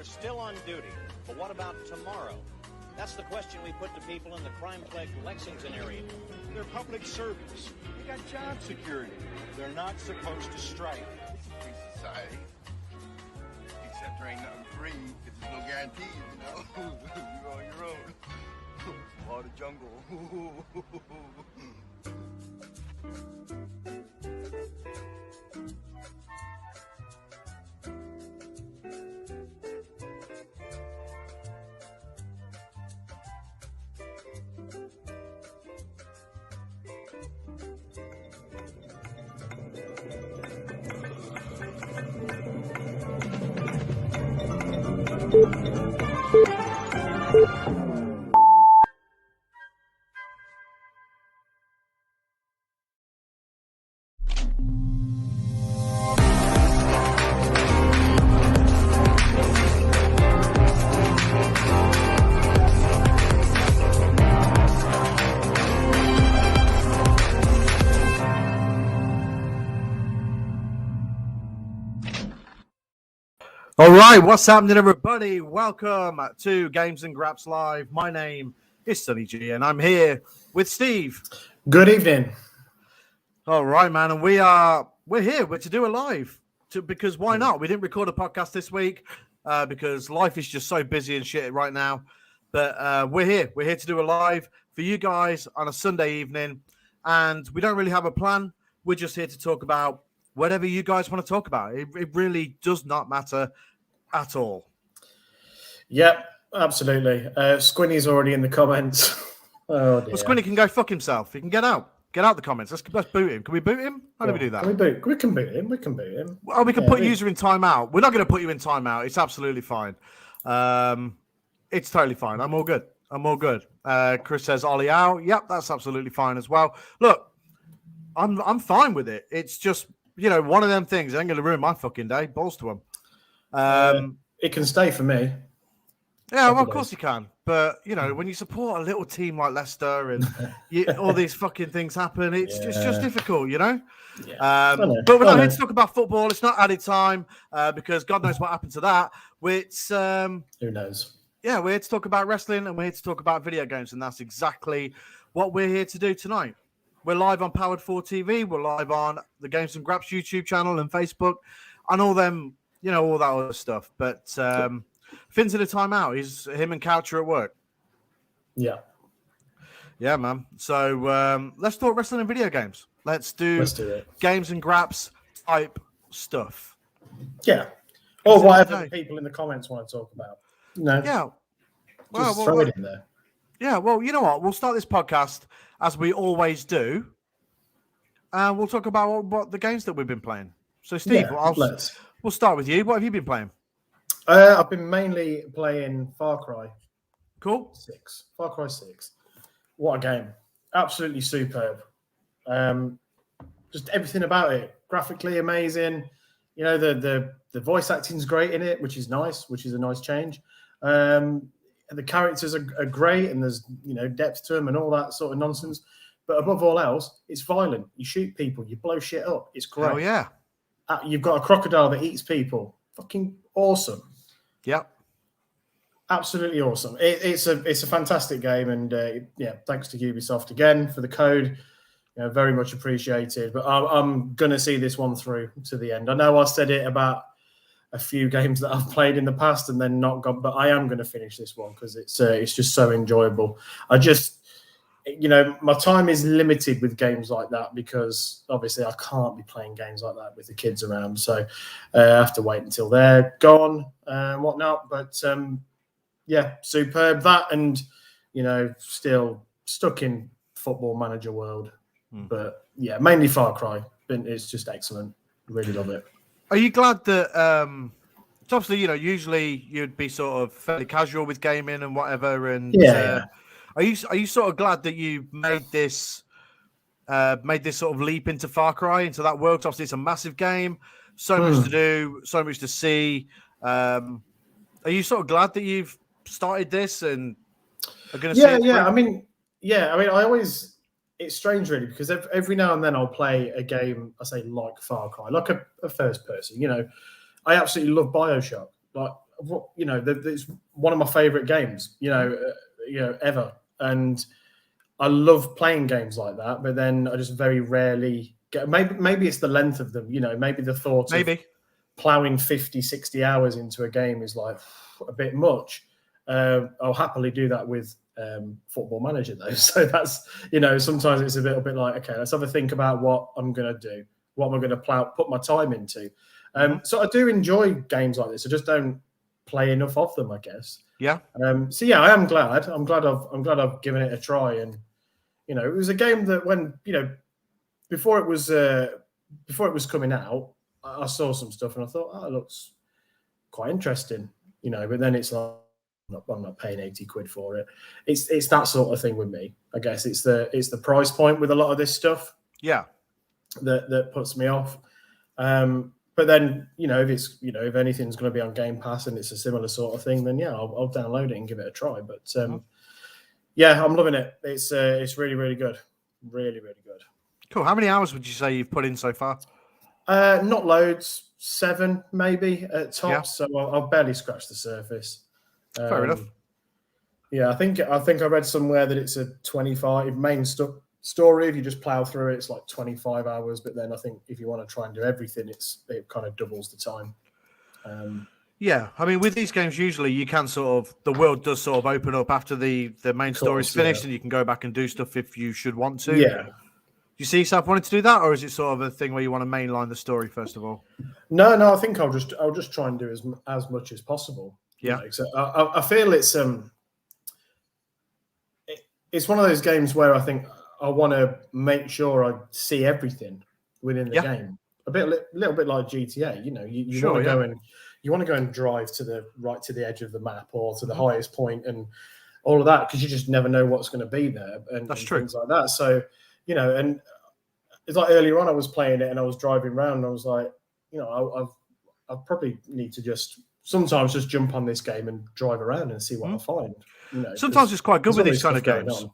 still on duty. But what about tomorrow? That's the question we put to people in the crime-plagued Lexington area. They're public service. They got job security. They're not supposed to strike. It's a free society. Except there ain't nothing free, because there's no guarantees, you know? You're on your own. Law of the jungle. All right, what's happening, everybody? Welcome to Games and Graps Live. My name is Sonny G, and I'm here with Steve. Good evening. All right, man, and we're here. We're to do a live because why not? We didn't record a podcast this week because life is just so busy and shit right now. But we're here. We're here to do a live for you guys on a Sunday evening, and we don't really have a plan. We're just here to talk about whatever you guys want to talk about. It really does not matter at all. Yep, absolutely. Squinny's already in the comments. Oh, dear. Well, Squinny can go fuck himself. He can get out. Get out the comments. Let's boot him. Can we boot him? How do we do that? We can boot him. We can boot him. Oh, we can put user in timeout. We're not going to put you in timeout. It's absolutely fine. It's totally fine. I'm all good. Chris says Ollie out. Yep, that's absolutely fine as well. Look, I'm fine with it. It's just, you know, one of them things. It ain't going to ruin my fucking day. Balls to them. It can stay for me. Yeah, well, of course you can. But, you know, when you support a little team like Leicester and all these fucking things happen, it's just difficult, you know? Yeah. But we're not here to talk about football. It's not added time because God knows what happened to that. Which, who knows? Yeah, we're here to talk about wrestling and we're here to talk about video games. And that's exactly what we're here to do tonight. We're live on Powered 4 TV. We're live on the Games and Graps YouTube channel and Facebook and all them, you know, all that other stuff. But Finn's in a timeout. Him and Couch are at work. Yeah. Yeah, man. So let's talk wrestling and video games. Let's do it. Games and Graps type stuff. Yeah. Or whatever people in the comments want to talk about. No. Yeah. Just throw it in there. Yeah, well, you know what? We'll start this podcast as we always do. And we'll talk about what the games that we've been playing. So, Steve, we'll start with you. What have you been playing? I've been mainly playing Far Cry. Cool. 6. Far Cry 6. What a game. Absolutely superb. Just everything about it. Graphically amazing. You know, the voice acting's great in it, which is nice, which is a nice change. The characters are great and there's, you know, depth to them and all that sort of nonsense. But above all else, it's violent. You shoot people. You blow shit up. It's great. Oh, yeah. You've got a crocodile that eats people. Fucking awesome. Yep. Absolutely awesome. It's a fantastic game. And, thanks to Ubisoft again for the code. You know, very much appreciated. But I'm going to see this one through to the end. I know I said it about a few games that I've played in the past and then not gone, but I am going to finish this one because it's just so enjoyable. You know, my time is limited with games like that because obviously I can't be playing games like that with the kids around. So I have to wait until they're gone and whatnot. But superb that. And, you know, still stuck in Football Manager world. But yeah, mainly Far Cry. It's just excellent. Really love it. Are you glad that, so obviously, you know, usually you'd be sort of fairly casual with gaming and whatever. And Are you sort of glad that you made this sort of leap into Far Cry, into that world? Obviously, it's a massive game, so much to do, so much to see. Are you sort of glad that you've started this and are going to see it through? I always. It's strange, really, because every now and then I'll play a game, I say, like Far Cry, like a first person. You know, I absolutely love BioShock. Like, it's one of my favorite games, ever. And I love playing games like that, but then I just very rarely get, maybe it's the length of them, maybe the thought of plowing 50, 60 hours into a game is like a bit much. I'll happily do that with Football Manager though. So that's, sometimes it's a little bit like, okay, let's have a think about what I'm going to do. What am I going to put my time into? So I do enjoy games like this. I just don't play enough of them, I guess. Yeah. So yeah, I am glad. I'm glad I've given it a try. And it was a game that when before it was coming out, I saw some stuff and I thought, oh, it looks quite interesting. But then it's like, I'm not paying 80 quid for it. It's that sort of thing with me. I guess it's the price point with a lot of this stuff. Yeah. That puts me off. But then, if anything's going to be on Game Pass and it's a similar sort of thing, then yeah, I'll download it and give it a try. But yeah, I'm loving it. It's really, really good. Really, really good. Cool. How many hours would you say you've put in so far? Not loads, 7 maybe at tops. Yeah. So I've barely scratched the surface. Fair enough. Yeah, I think I read somewhere that it's a 25 main story. If you just plow through it, it's like 25 hours. But then I think if you want to try and do everything, it kind of doubles the time. Yeah, I mean, with these games, usually you can the world does sort of open up after the main story's finished, and you can go back and do stuff if you should want to. Yeah. Do you see yourself wanting to do that, or is it sort of a thing where you want to mainline the story first of all? No, I think I'll just try and do as much as possible. Yeah. So I feel it's one of those games where I think I want to make sure I see everything within the game. A little bit like GTA. You want to go and you want to go and drive to the edge of the map or to the highest point and all of that because you just never know what's going to be there and true. Things like that. So and it's like earlier on I was playing it and I was driving around and I was like, I probably need to sometimes just jump on this game and drive around and see what I find. Sometimes it's quite good with these kind of games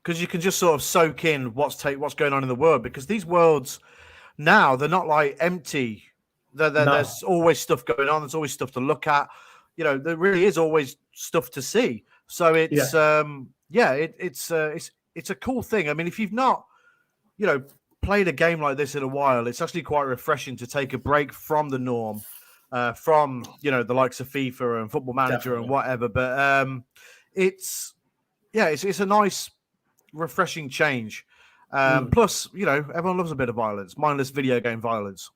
because you can just sort of soak in what's going on in the world because these worlds now they're not like empty. There's always stuff going on. There's always stuff to look at. There really is always stuff to see. So it's it's a cool thing. I mean, if you've not played a game like this in a while, it's actually quite refreshing to take a break from the norm. From the likes of FIFA and Football Manager and whatever, but it's a nice, refreshing change. Plus, everyone loves a bit of violence, mindless video game violence.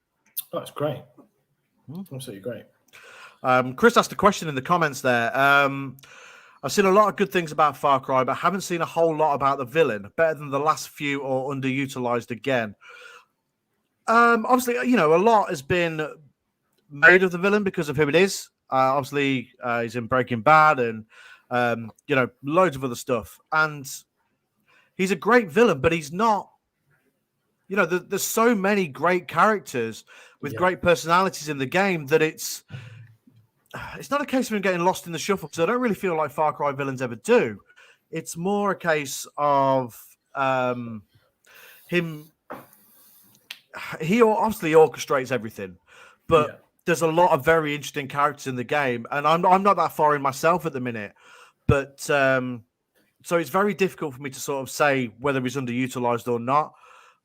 Oh, that's great. Absolutely great. Chris asked a question in the comments there. I've seen a lot of good things about Far Cry, but haven't seen a whole lot about the villain. Better than the last few or underutilized again. Obviously, a lot has been made of the villain because of who it is. Obviously, he's in Breaking Bad and loads of other stuff. And he's a great villain, but he's not. There's so many great characters with great personalities in the game that it's not a case of him getting lost in the shuffle because I don't really feel like Far Cry villains ever do. It's more a case of him. He obviously orchestrates everything, but there's a lot of very interesting characters in the game, and I'm not that far in myself at the minute. But so it's very difficult for me to sort of say whether he's underutilized or not.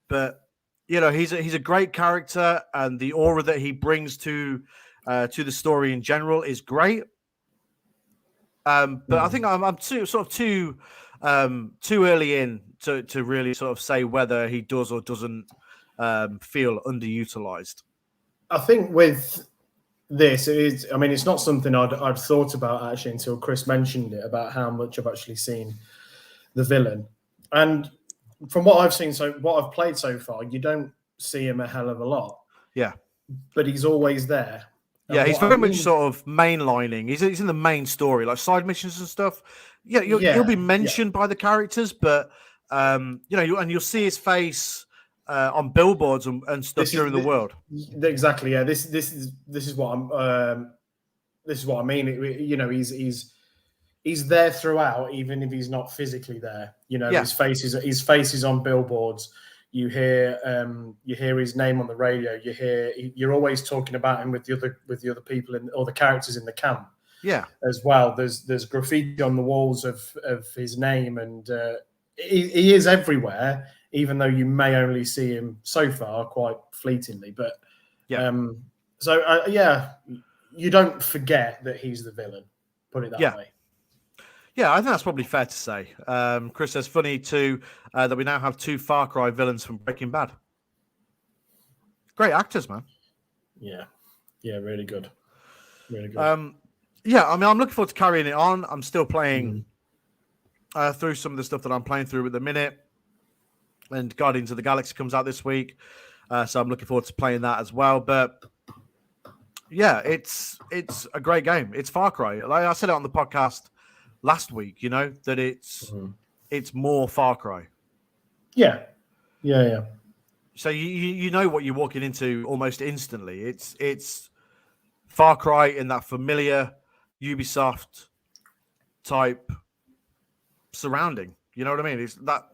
But he's a great character, and the aura that he brings to the story in general is great. But I think I'm too early in to really sort of say whether he does or doesn't feel underutilized. I think with this, it's not something I'd thought about actually until Chris mentioned it about how much I've actually seen the villain. And from what I've seen, what I've played so far, you don't see him a hell of a lot. Yeah. But he's always there. Yeah, he's very much sort of mainlining. He's in the main story, like side missions and stuff. Yeah, he'll be mentioned by the characters, but you'll see his face on billboards and stuff during the world. Exactly. Yeah. This is what I mean. He's there throughout, even if he's not physically there. His face is on billboards. You hear his name on the radio. You're always talking about him with the other people or the characters in the camp. as well. There's graffiti on the walls of his name, and he is everywhere, even though you may only see him so far quite fleetingly. But you don't forget that he's the villain. Put it that way. Yeah, I think that's probably fair to say. Chris says, funny too that we now have 2 Far Cry villains from Breaking Bad. Great actors, man. Yeah, really good. Really good. I mean, I'm looking forward to carrying it on. I'm still playing through some of the stuff that I'm playing through at the minute. And Guardians of the Galaxy comes out this week. So I'm looking forward to playing that as well. But yeah, it's a great game. It's Far Cry. Like I said it on the podcast last week, that it's more Far Cry. Yeah. So you know what you're walking into almost instantly. It's Far Cry in that familiar Ubisoft type surrounding. You know what I mean? It's that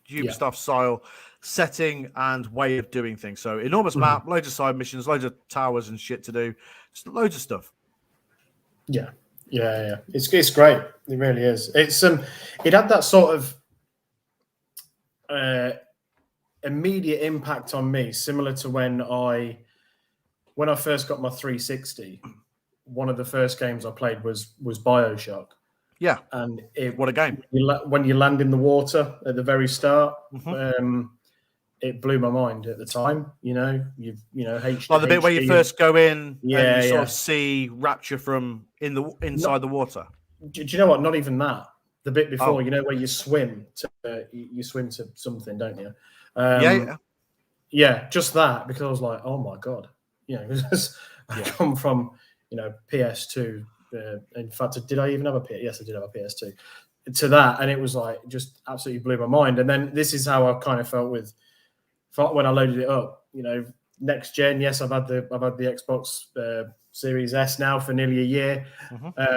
Ubisoft style setting and way of doing things. So enormous map, loads of side missions, loads of towers and shit to do, just loads of stuff. Yeah. It's great. It really is. It's it had that sort of immediate impact on me, similar to when I first got my 360. One of the first games I played was BioShock. Yeah, and what a game! When you land in the water at the very start, it blew my mind at the time. Like the bit where you first go in, and you sort of see Rapture from inside the water. Do you know what? Not even that. The bit before, where you swim to something, don't you? Yeah, just that, because I was like, oh my god, I come from PS2. In fact, did I even have a PS? Yes, I did have a PS2. To that, and it was like just absolutely blew my mind. And then this is how I kind of felt when I loaded it up. Next gen. Yes, I've had the Xbox Series S now for nearly a year.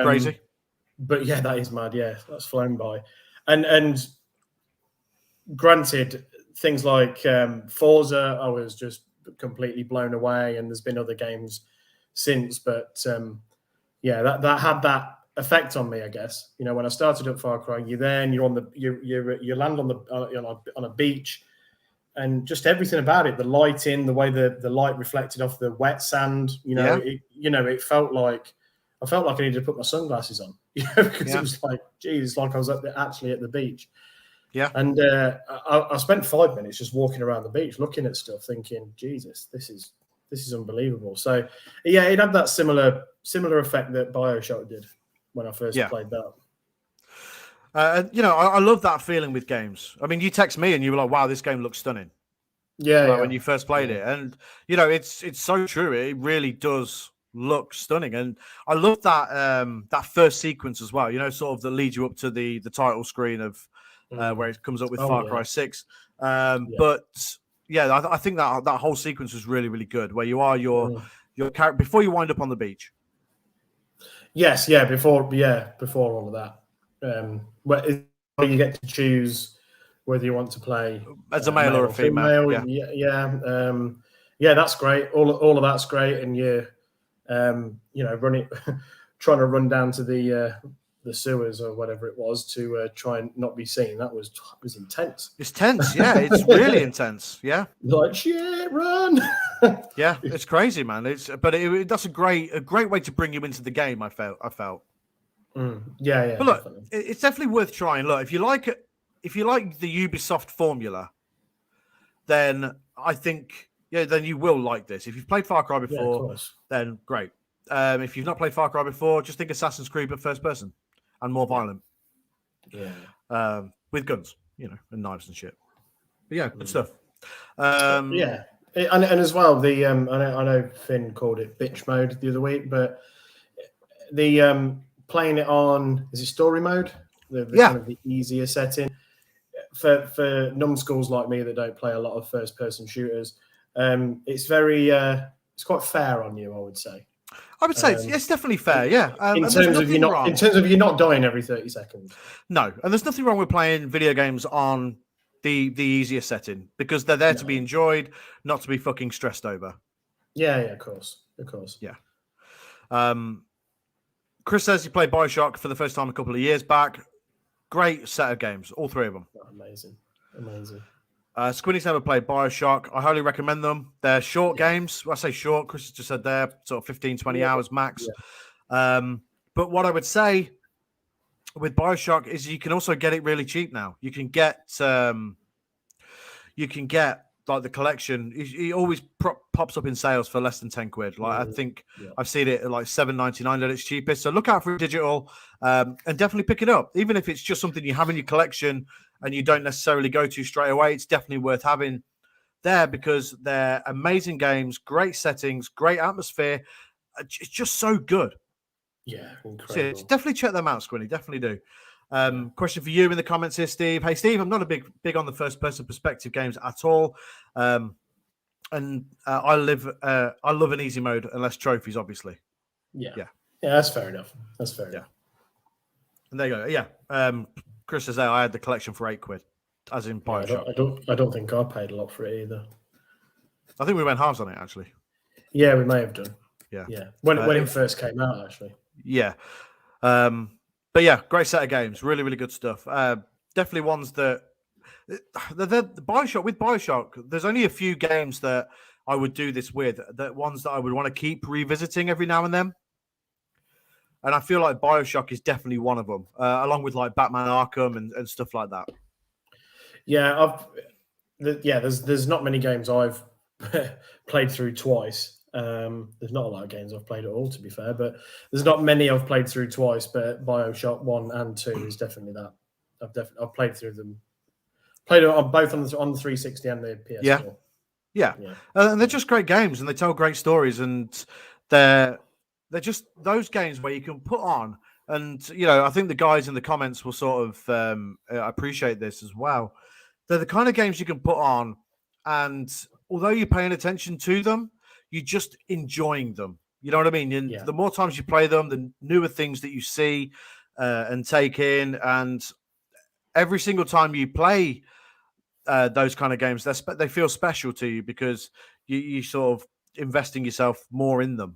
Crazy. But yeah, that is mad. Yeah, that's flown by. And granted, things like Forza, I was just completely blown away. And there's been other games since, but that had that effect on me, I guess. When I started up Far Cry, you're there and you're on you land on a beach, and just everything about it, the lighting, the way the light reflected off the wet sand, it felt like I needed to put my sunglasses on, because it was like, geez, like I was actually at the beach. Yeah. And I spent 5 minutes just walking around the beach, looking at stuff, thinking, Jesus, this is unbelievable. So yeah, it had that similar effect that BioShock did when I first played that. I love that feeling with games. I mean, you text me and you were like, wow, this game looks stunning. Yeah. When you first played it. And, it's so true. It really does look stunning. And I love that first sequence as well, sort of that leads you up to the title screen of where it comes up with Far Cry 6. But yeah, I think that whole sequence was really, really good, where you are your character before you wind up on the beach. Yes, before all of that, where you get to choose whether you want to play as a male or a female. That's great. All of that's great, and you're trying to run down to the sewers or whatever it was to try and not be seen. That was intense. It's tense, yeah. It's really intense, yeah. You're like, shit, run. Yeah, it's crazy, man. That's a great way to bring you into the game. I felt. Yeah. But look, definitely. It's definitely worth trying. Look, if you like the Ubisoft formula, then I think then you will like this. If you've played Far Cry before, then great. If you've not played Far Cry before, just think Assassin's Creed but first person and more violent. Yeah. With guns, and knives and shit. But yeah, good stuff. And as well, the I know Finn called it bitch mode the other week, but the playing it on, is it story mode? The kind of the easier setting for numbskulls like me that don't play a lot of first person shooters. It's very it's quite fair on you, I would say. I would say it's definitely fair, yeah. In terms of you not dying every 30 seconds. No, and there's nothing wrong with playing video games on the easier setting, because they're there to be enjoyed, not to be fucking stressed over. Yeah, of course. Yeah. Chris says he played Bioshock for the first time a couple of years back. Great set of games, all three of them. Amazing. Squinny's never played Bioshock. I highly recommend them. They're short games. Well, I say short. Chris has just said they're sort of 15, 20 hours max. Yeah. But what I would say with Bioshock is you can also get it really cheap now. You can get like the collection. It always pops up in sales for less than 10 quid. Like I think I've seen it at like $7.99 at its cheapest. So look out for digital and definitely pick it up. Even if it's just something you have in your collection and you don't necessarily go to straight away, it's definitely worth having there because they're amazing games, great settings, great atmosphere. It's just so good. Yeah, incredible. So definitely check them out, Squinny. Definitely do. Question for you in the comments here, Steve. Hey, Steve, I'm not a big on the first-person perspective games at all. I love an easy mode unless trophies, obviously. Yeah, that's fair enough. And there you go. Yeah. Chris says I had the collection for 8 quid, as in Bioshock. I don't think I paid a lot for it either. I think we went halves on it, actually. Yeah, we may have done. Yeah. When it first came out, actually. Yeah. But yeah, great set of games. Really, really good stuff. Definitely ones that the Bioshock with Bioshock, there's only a few games that I would do this with, that ones that I would want to keep revisiting every now and then. And I feel like Bioshock is definitely one of them, along with like Batman Arkham and stuff like that. Yeah, there's not many games I've played through twice. There's not a lot of games I've played at all, to be fair, but there's not many I've played through twice. But Bioshock 1 and 2 is definitely that. I've played through them. Played it on both on the 360 and the PS4. Yeah. And they're just great games, and they tell great stories, and they're just those games where you can put on, and I think the guys in the comments will sort of appreciate this as well. They're the kind of games you can put on, and although you're paying attention to them, you're just enjoying them. You know what I mean? And the more times you play them, the newer things that you see and take in, and every single time you play those kind of games, they feel special to you because you sort of investing yourself more in them.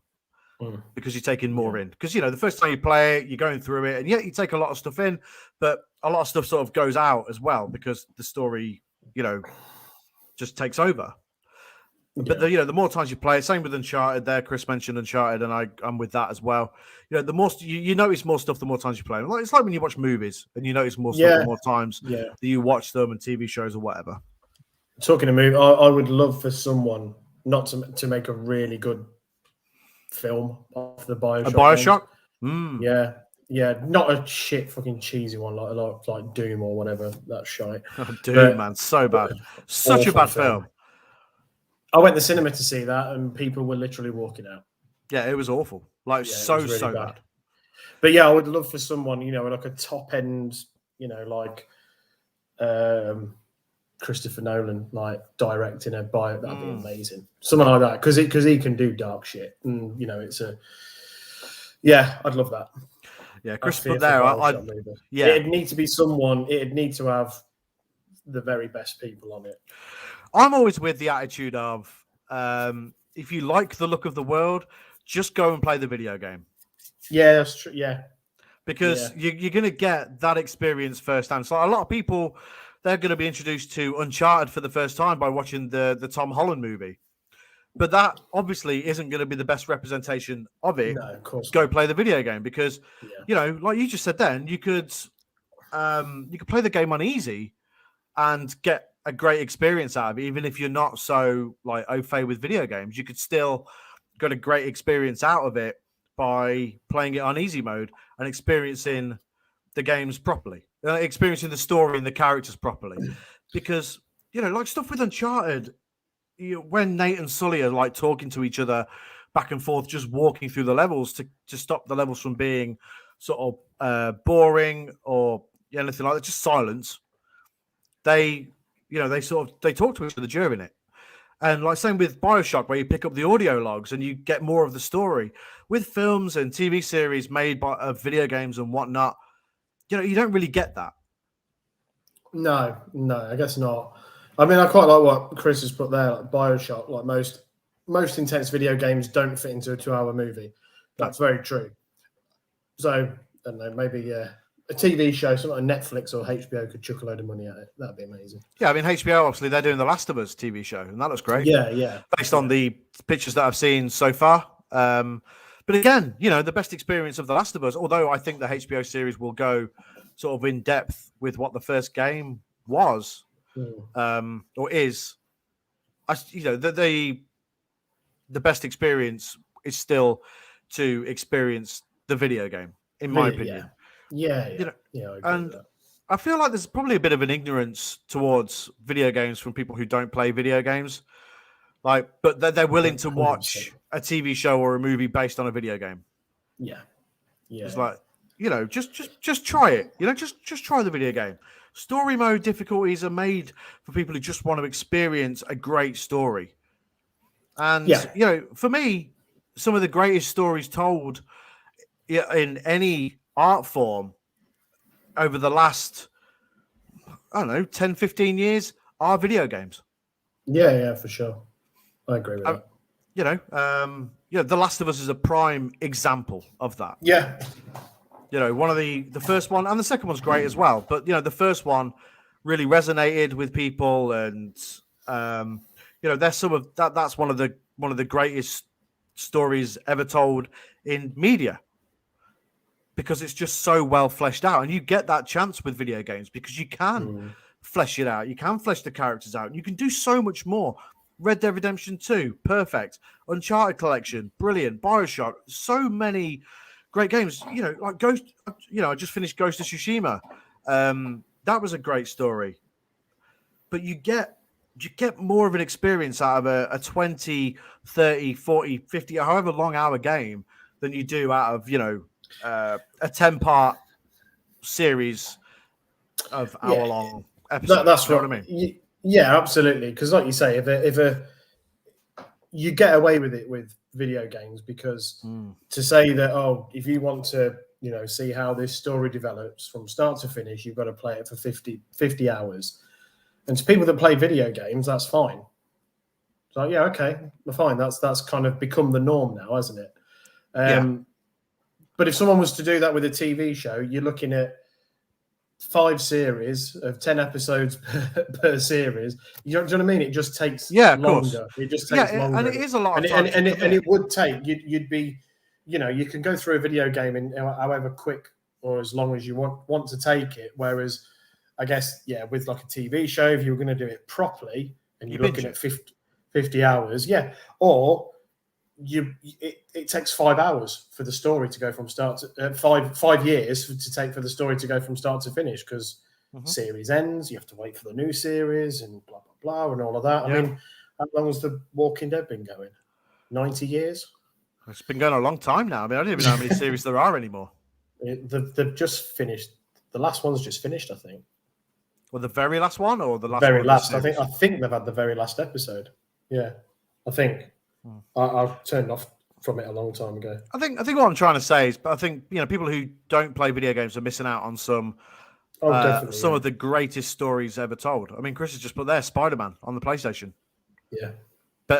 Because you're taking more in. Because, the first time you play it, you're going through it, and you take a lot of stuff in, but a lot of stuff sort of goes out as well because the story, just takes over. But, the more times you play it, same with Uncharted there. Chris mentioned Uncharted, and I'm with that as well. The more you notice more stuff the more times you play. It's like when you watch movies and you notice more stuff the more times that you watch them and TV shows or whatever. Talking of movies, I would love for someone not to make a really good film of the Bioshock. A Bioshock? Yeah, not a shit fucking cheesy one like Doom or whatever. That's shite. Doom, man, so bad. Such a bad film. I went to the cinema to see that, and people were literally walking out. Yeah, it was awful. So really bad. But yeah, I would love for someone, like a top end, like Christopher Nolan, like directing a bio. That'd be amazing. Someone like that, because he can do dark shit, and I'd love that. Yeah, Christopher there. It'd need to be someone. It'd need to have the very best people on it. I'm always with the attitude of if you like the look of the world, just go and play the video game. Yeah, that's true. Yeah, because you're going to get that experience firsthand. So a lot of people, they're going to be introduced to Uncharted for the first time by watching the Tom Holland movie. But that obviously isn't going to be the best representation of it. No, of course. Go play the video game because, like you just said then, you could play the game on easy and get a great experience out of it. Even if you're not so like au fait with video games, you could still get a great experience out of it by playing it on easy mode and experiencing the games properly, experiencing the story and the characters properly. Because, like stuff with Uncharted, when Nate and Sully are like talking to each other back and forth, just walking through the levels to stop the levels from being sort of boring or anything like that, just silence. They talk to each other during it. And like same with Bioshock, where you pick up the audio logs and you get more of the story. With films and TV series made of video games and whatnot, you don't really get that. No, I guess not. I mean, I quite like what Chris has put there, like Bioshock. Like most intense video games don't fit into a 2-hour movie. That's very true. So I don't know, maybe a TV show, something like Netflix or HBO could chuck a load of money at it. That'd be amazing. Yeah, I mean HBO obviously they're doing the Last of Us TV show, and that looks great. Yeah. Based on the pictures that I've seen so far. But again, the best experience of The Last of Us, although I think the HBO series will go sort of in depth with what the first game was or is, the best experience is still to experience the video game, in my opinion. Yeah. And I feel like there's probably a bit of an ignorance towards video games from people who don't play video games. But they're willing to watch a TV show or a movie based on a video game. Yeah. It's like, just try it. Just try the video game. Story mode difficulties are made for people who just want to experience a great story. And, for me, some of the greatest stories told in any art form over the last, 10, 15 years are video games. Yeah, for sure. I agree with that. The Last of Us is a prime example of that. Yeah. One of the first one, and the second one's great as well. But the first one really resonated with people, and there's some of that. That's one of the greatest stories ever told in media, because it's just so well fleshed out, and you get that chance with video games because you can flesh it out. You can flesh the characters out, and you can do so much more. Red Dead Redemption 2, perfect. Uncharted Collection, brilliant. BioShock, so many great games. Like Ghost. I just finished Ghost of Tsushima. That was a great story. But you get more of an experience out of a 20, 30, 40, 50, however long hour game than you do out of a 10-part series of hour-long episodes. That's what I mean. Yeah, absolutely. Because, like you say, if you get away with it with video games, because to say that if you want to see how this story develops from start to finish, you've got to play it for 50 hours. And to people that play video games, that's fine. So okay, fine. That's kind of become the norm now, hasn't it? But if someone was to do that with a TV show, you're looking at 5 series of 10 episodes per series. Do you know what I mean? It just takes longer. It just takes longer. And it is a lot of time. And it would take, you'd be, you can go through a video game in however quick or as long as you want to take it. Whereas, I guess, with like a TV show, if you were going to do it properly and you're looking at 50 hours, or it takes 5 hours for the story to go from start to 5 years to take for the story to go from start to finish, because series ends, you have to wait for the new series and blah blah blah and all of that. I mean, how long has The Walking Dead been going? 90 years? It's been going a long time now. I mean, I don't even know how many series there are anymore. They've just finished. The last one's just finished, I think. Well, the very last one, or the last? Very last. I think they've had the very last episode. Yeah, I think. I've turned off from it a long time ago. I think what I'm trying to say is, but I think people who don't play video games are missing out on some of the greatest stories ever told. I mean, Chris has just put there Spider-Man on the PlayStation. Yeah,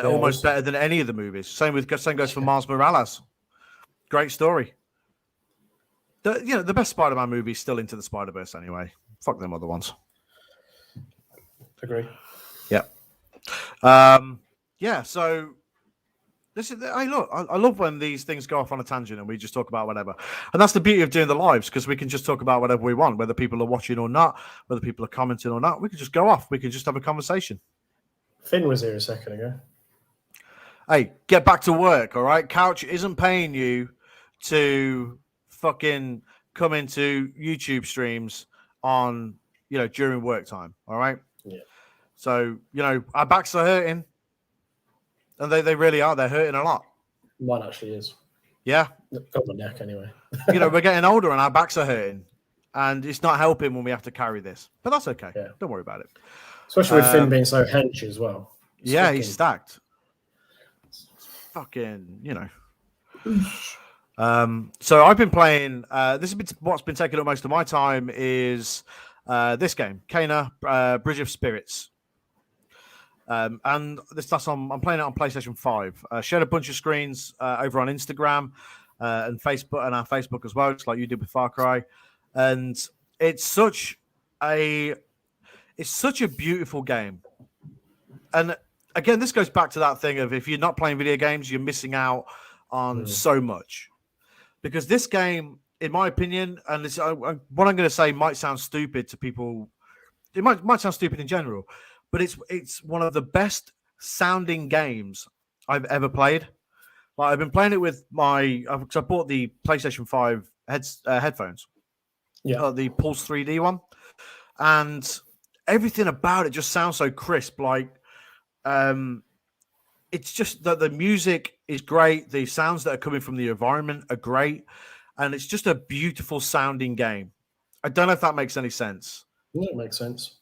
almost better than any of the movies. Same goes for Miles Morales. Great story. The best Spider-Man movie is still Into the Spider-Verse anyway. Fuck them other ones. Agree. Yeah. So. Hey, look, I love when these things go off on a tangent and we just talk about whatever. And that's the beauty of doing the lives, because we can just talk about whatever we want, whether people are watching or not, whether people are commenting or not. We can just go off. We can just have a conversation. Finn was here a second ago. Hey, get back to work, all right? Couch isn't paying you to fucking come into YouTube streams on, during work time, all right? Yeah. So, our backs are hurting. And they really are. They're hurting a lot. Mine actually is. Yeah. Got my neck anyway. We're getting older and our backs are hurting. And it's not helping when we have to carry this. But that's okay. Yeah. Don't worry about it. Especially with Finn being so hench as well. He's stacked. Fucking, So I've been playing. What's been taking up most of my time is this game, Kana, Bridge of Spirits. And I'm playing it on PlayStation 5. Shared a bunch of screens over on Instagram. and Facebook and our Facebook as well, just like you did with Far Cry. And it's such a beautiful game. And again, this goes back to that thing of if you're not playing video games, you're missing out on so much. Because this game, in my opinion, and this, what I'm going to say might sound stupid to people. It might sound stupid in general, but it's one of the best sounding games I've ever played. Like I've been playing it with because I bought the PlayStation 5 headphones, the Pulse 3D one, and everything about it just sounds so crisp. Like, it's just that the music is great. The sounds that are coming from the environment are great. And it's just a beautiful sounding game. I don't know if that makes any sense. Yeah, it makes sense.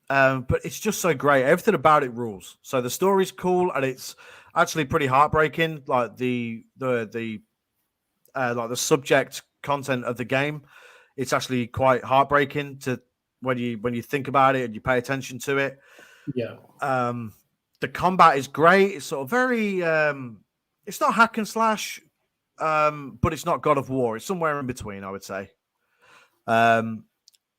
But it's just so great. Everything about it rules. So the story's cool, and it's actually pretty heartbreaking. Like the subject content of the game, it's actually quite heartbreaking to when you think about it and you pay attention to it. Yeah. The combat is great. It's sort of very. It's not hack and slash. But it's not God of War. It's somewhere in between, I would say.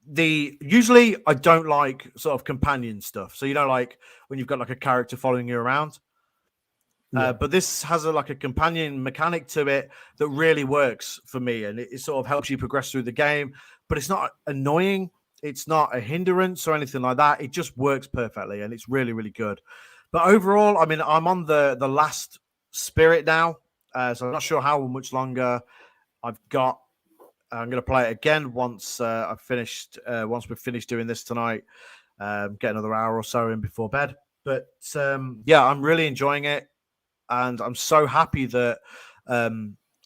Usually I don't like sort of companion stuff. So like when you've got like a character following you around. But this has a companion mechanic to it that really works for me, and it sort of helps you progress through the game. But it's not annoying. It's not a hindrance or anything like that. It just works perfectly, and it's really, really good. But overall, I mean, I'm on the last spirit now. So I'm not sure how much longer I've got. I'm going to play it again once I've finished. Once we've finished doing this tonight, get another hour or so in before bed. But I'm really enjoying it, and I'm so happy that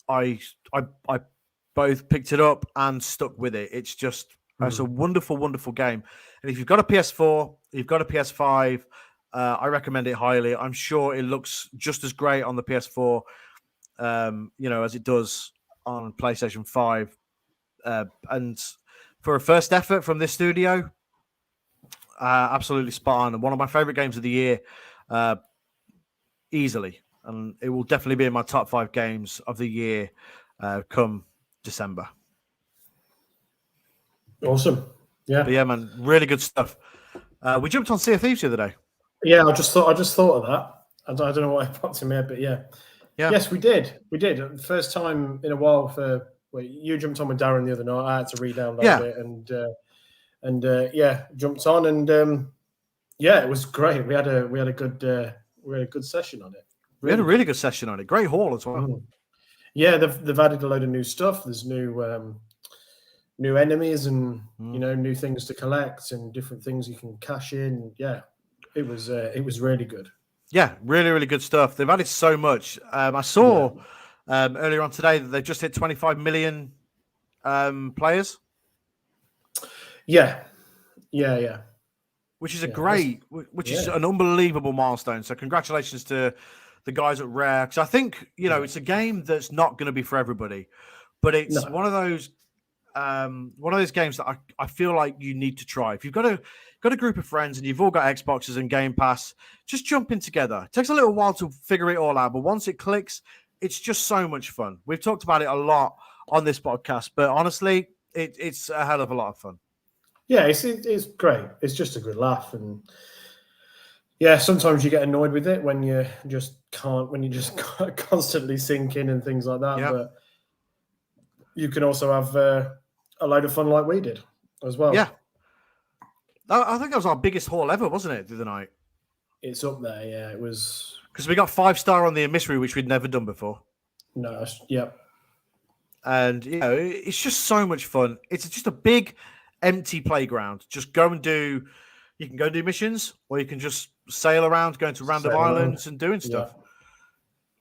I both picked it up and stuck with it. It's just it's a wonderful, wonderful game. And if you've got a PS4, you've got a PS5, I recommend it highly. I'm sure it looks just as great on the PS4. As it does on PlayStation 5. And for a first effort from this studio, absolutely spot on. And one of my favorite games of the year, easily. And it will definitely be in my top 5 games of the year come December. Awesome. Yeah. But yeah, man, really good stuff. We jumped on Sea of Thieves the other day. Yeah, I just thought of that. I don't know what I popped in my head, but yeah. Yeah. Yes, we did. We did. First time in a while you jumped on with Darren the other night. I had to re-download it and jumped on and it was great. We had a good session on it. We had a really good session on it. Great haul as well. Yeah, they've added a load of new stuff. There's new enemies and new things to collect and different things you can cash in. Yeah, it was really good. Yeah, really, really good stuff. They've added so much. I saw earlier on today that they've just hit 25 million players. Yeah. Which is is an unbelievable milestone. So congratulations to the guys at Rare. Because I think, it's a game that's not going to be for everybody. But it's one of those games that I feel like you need to try. If you've got a group of friends and you've all got Xboxes and Game Pass, just jump in together. It takes a little while to figure it all out, but once it clicks, it's just so much fun. We've talked about it a lot on this podcast, but honestly, it's a hell of a lot of fun. Yeah, it's great. It's just a good laugh, and sometimes you get annoyed with it when you just constantly sink in and things like that. Yep. But you can also have a load of fun like we did as well. Yeah. I think that was our biggest haul ever, wasn't it, the other night? It's up there, yeah. It was... Because we got 5-star on the emissary, which we'd never done before. No, yeah. And, it's just so much fun. It's just a big, empty playground. Just go and do... You can go do missions, or you can just sail around, going to random islands and doing stuff.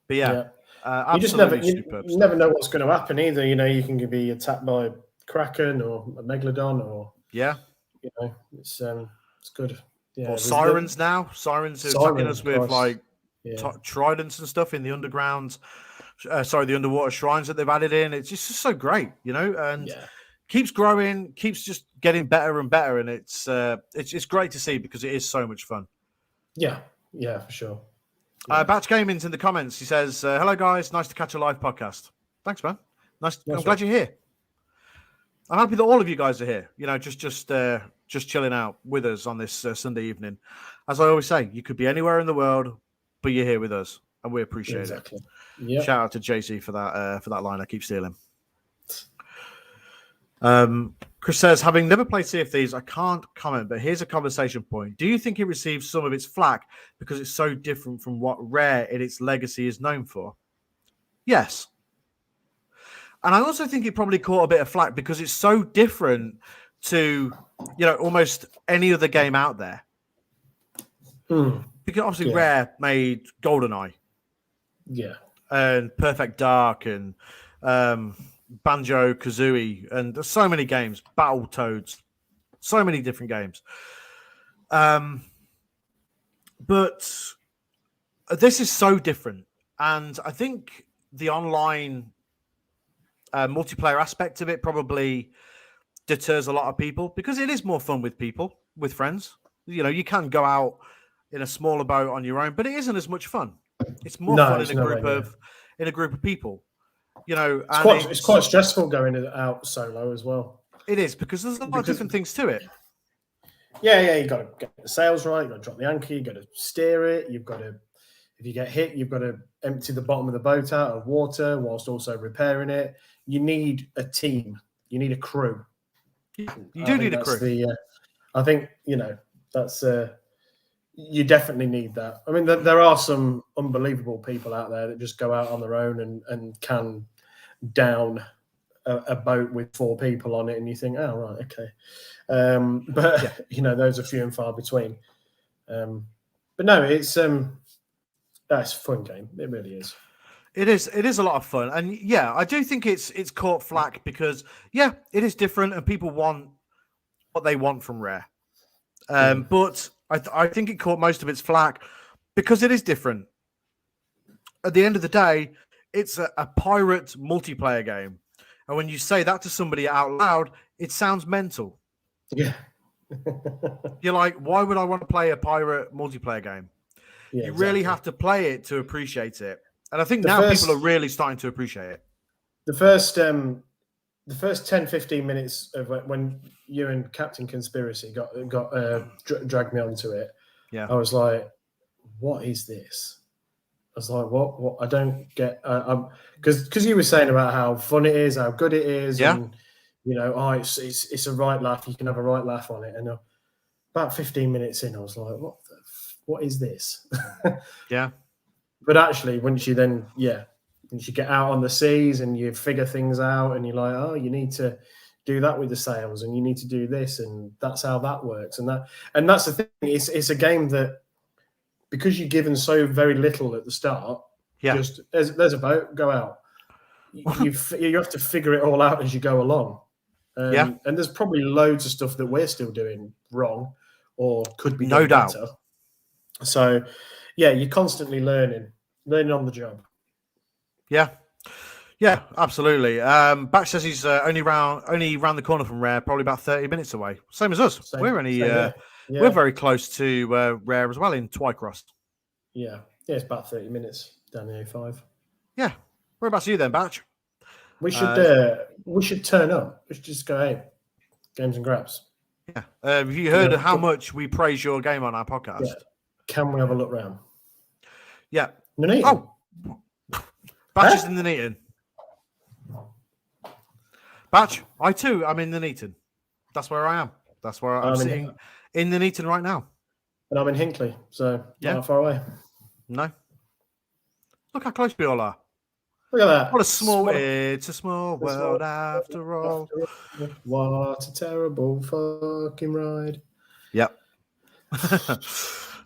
Yeah. But you just never know what's going to happen either. You can be attacked by Kraken or a Megalodon or... Yeah. It's good. Yeah, or sirens now. Sirens are attacking us with tridents and stuff in the underground. The underwater shrines that they've added in. It's just so great, and keeps growing, keeps just getting better and better, and it's great to see because it is so much fun. Yeah, for sure. Batch Gaming's in the comments. He says, "Hello guys, nice to catch a live podcast." Thanks, man. Nice. I'm glad you're here. I'm happy that all of you guys are here. Just chilling out with us on this Sunday evening. As I always say, you could be anywhere in the world, but you're here with us, and we appreciate it. Yep. Shout out to JC for that line. I keep stealing. Chris says, having never played Sea of Thieves, I can't comment, but here's a conversation point. Do you think it receives some of its flack because it's so different from what Rare in its legacy is known for? Yes. And I also think it probably caught a bit of flack because it's so different to, almost any other game out there. Because obviously Rare made GoldenEye. Yeah. And Perfect Dark and Banjo Kazooie, and there's so many games, Battletoads, so many different games. But this is so different, and I think the online multiplayer aspect of it probably deters a lot of people because it is more fun with people, with friends. You can go out in a smaller boat on your own, but it isn't as much fun. It's more fun in a group of people. It's quite stressful going out solo as well. It is because there's a lot of different things to it. Yeah, you got to get the sails right. You got to drop the anchor. You got to steer it. You've got to, if you get hit, you've got to empty the bottom of the boat out of water whilst also repairing it. You need a team. You need a crew. You do need a crew. I think that's. You definitely need that. I mean, there are some unbelievable people out there that just go out on their own and can down a boat with 4 people on it, and you think, oh, right, okay. But, those are few and far between. But no, it's a fun game. It really is. It is a lot of fun. And, I do think it's caught flack because, it is different and people want what they want from Rare. But I think it caught most of its flack because it is different. At the end of the day, it's a pirate multiplayer game. And when you say that to somebody out loud, it sounds mental. Yeah. You're like, why would I want to play a pirate multiplayer game? Yeah, you really have to play it to appreciate it. And I think people are really starting to appreciate it. The first 10, 15 minutes of when you and Captain Conspiracy dragged me onto it, I was like, what is this? I was like, what? I don't get... Because you were saying about how fun it is, how good it is, and, it's a right laugh. You can have a right laugh on it. And about 15 minutes in, I was like, what is this? Yeah. But actually, once you get out on the seas and you figure things out and you're like, oh, you need to do that with the sails and you need to do this and that's how that works. And that's the thing. It's a game that, because you're given so very little at the start, just there's a boat, go out. You have to figure it all out as you go along. And there's probably loads of stuff that we're still doing wrong or could be done better. So, you're constantly learning on the job. Yeah, absolutely. Batch says he's only round the corner from Rare, probably about 30 minutes away. Same as us. We're very close to Rare as well in Twycross. Yeah, it's about 30 minutes down the A5. Yeah, whereabouts are you then, Batch? We should turn up. We should just go, hey, Games and Graps. Yeah. Have you heard how much we praise your game on our podcast? Yeah. Can we have a look round? Yeah. Nuneaton. Oh. Batch is in the Nuneaton. Batch, I too am in the Nuneaton. That's where I am. That's where I'm sitting in the Nuneaton right now. And I'm in Hinckley, so not far away. No. Look how close we all are. Look at that. It's a small world after all. What a terrible fucking ride. Yep.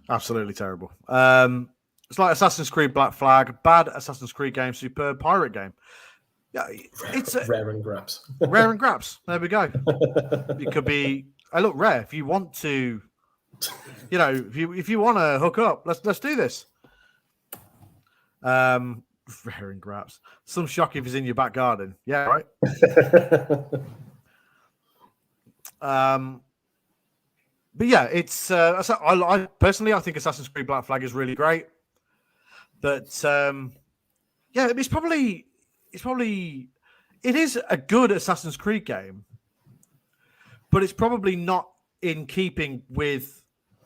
Absolutely terrible. It's like Assassin's Creed Black Flag, bad Assassin's Creed game, superb pirate game. Yeah, it's Rare and Graps. Rare and Graps. There we go. It could be. Look, Rare. If you want to, if you want to hook up, let's do this. Rare and Graps. Some shock if it's in your back garden. Yeah, right. But yeah, it's. I personally, I think Assassin's Creed Black Flag is really great. But it's probably it is a good Assassin's Creed game, but it's probably not in keeping with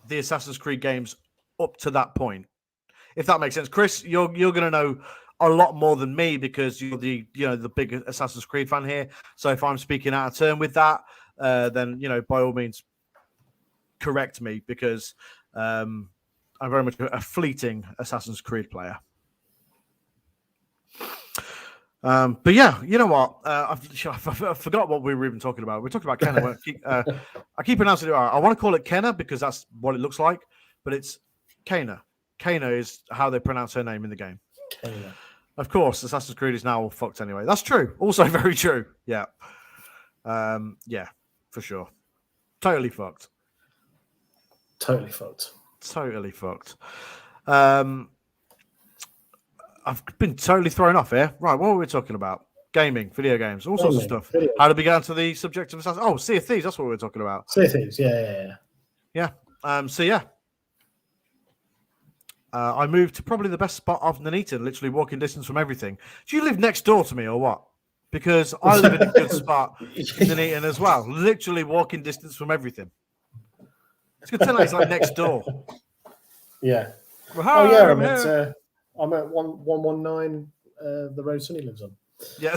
the Assassin's Creed games up to that point. If that makes sense, Chris, you're going to know a lot more than me because you're the big Assassin's Creed fan here. So if I'm speaking out of turn with that, then by all means, correct me because I'm very much a fleeting Assassin's Creed player. But yeah, you know what? I forgot what we were even talking about. We're talking about Kenna. I keep pronouncing it. I want to call it Kenna because that's what it looks like, but it's Kana. Kana is how they pronounce her name in the game. Kana. Of course, Assassin's Creed is now all fucked anyway. That's true. Also very true. Yeah. Yeah, for sure. Totally fucked. Totally fucked. Totally fucked. I've been totally thrown off here. Right, what were we talking about? Gaming, video games, all sorts of stuff. Video. How did we get onto the subject of Assassin's? Oh, Sea of Thieves, that's what we were talking about. Sea of Thieves, yeah. So yeah. I moved to probably the best spot of Nuneaton, literally walking distance from everything. Do you live next door to me or what? Because I live in a good spot in Nuneaton as well. Literally walking distance from everything. It's good to know it's like next door. Yeah. Well, oh yeah, I'm at 119 the road Sonny lives on. Yeah. I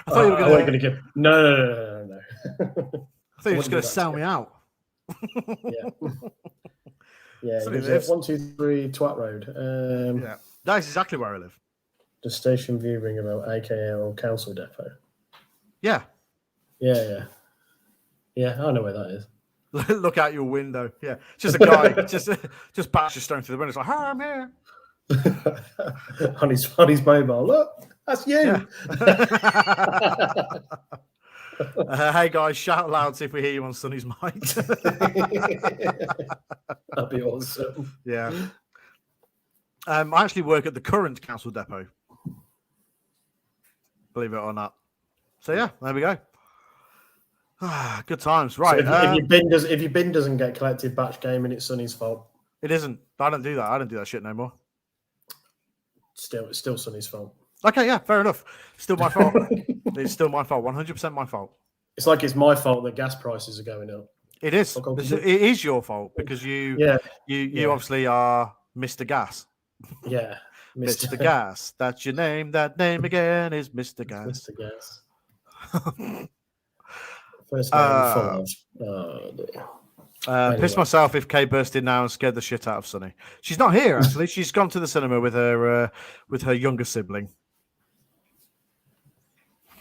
thought you were going to give. No. I thought you were just going to sell me out. Yeah. Yeah, it's 123 Twat Road. Yeah, that's exactly where I live. The station view ringabout, aka council depot. Yeah. Yeah, I know where that is. Look out your window. Yeah, just a guy just bashes stone through the window. It's like, hi, I'm here. on his mobile. Look, that's you. Yeah. Hey guys, shout loud, see if we hear you on Sonny's mic. That'd be awesome. Yeah. I actually work at the current council depot. Believe it or not. So yeah, there we go. Good times, right? So if your bin doesn't get collected batch gaming, it's Sonny's fault. It isn't. I don't do that. I don't do that shit no more. It's still Sonny's fault. Okay, yeah, fair enough. Still my fault. It's still my fault. 100% my fault. It's like it's my fault that gas prices are going up. It is. It is your fault because you obviously are Mr. Gas. Yeah, Mr. Gas. That's your name. That name again is Mr. Gas. Mr. Gas. First name anyway. Piss myself if Kay burst in now and scared the shit out of Sonny. She's not here actually. She's gone to the cinema with her younger sibling.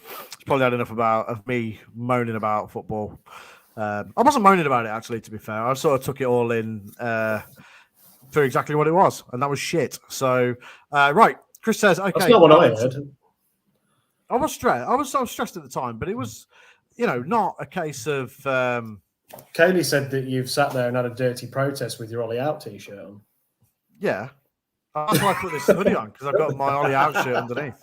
She's probably had enough of me moaning about football. I wasn't moaning about it actually. To be fair, I sort of took it all in for exactly what it was, and that was shit. So right, Chris says, okay. That's not what I heard. I was stressed. I was stressed at the time, but it was, not a case of. Kaylee said that you've sat there and had a dirty protest with your Ollie Out t-shirt on. Yeah. That's why I put this hoodie on, because I've got my Ollie Out shirt underneath.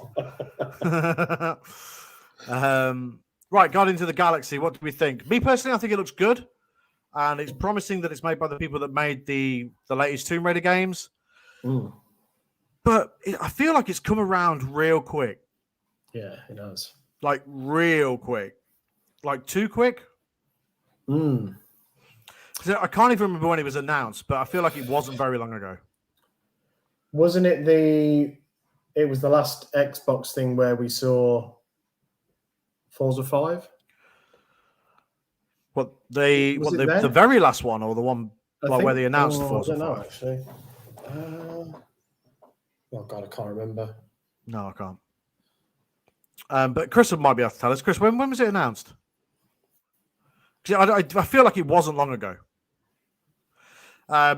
Right, Guardians of the Galaxy. What do we think? Me personally, I think it looks good. And it's promising that it's made by the people that made the latest Tomb Raider games. Mm. But I feel like it's come around real quick. Yeah, it does. Like, real quick. Like, too quick. Mm. I can't even remember when it was announced, but I feel like it wasn't very long ago. Wasn't it it was the last Xbox thing where we saw Forza 5? The very last one, or the one where they announced Forza 5? I don't know, actually. Oh, God, I can't remember. No, I can't. But Chris might be able to tell us. Chris, when was it announced? I feel like it wasn't long ago.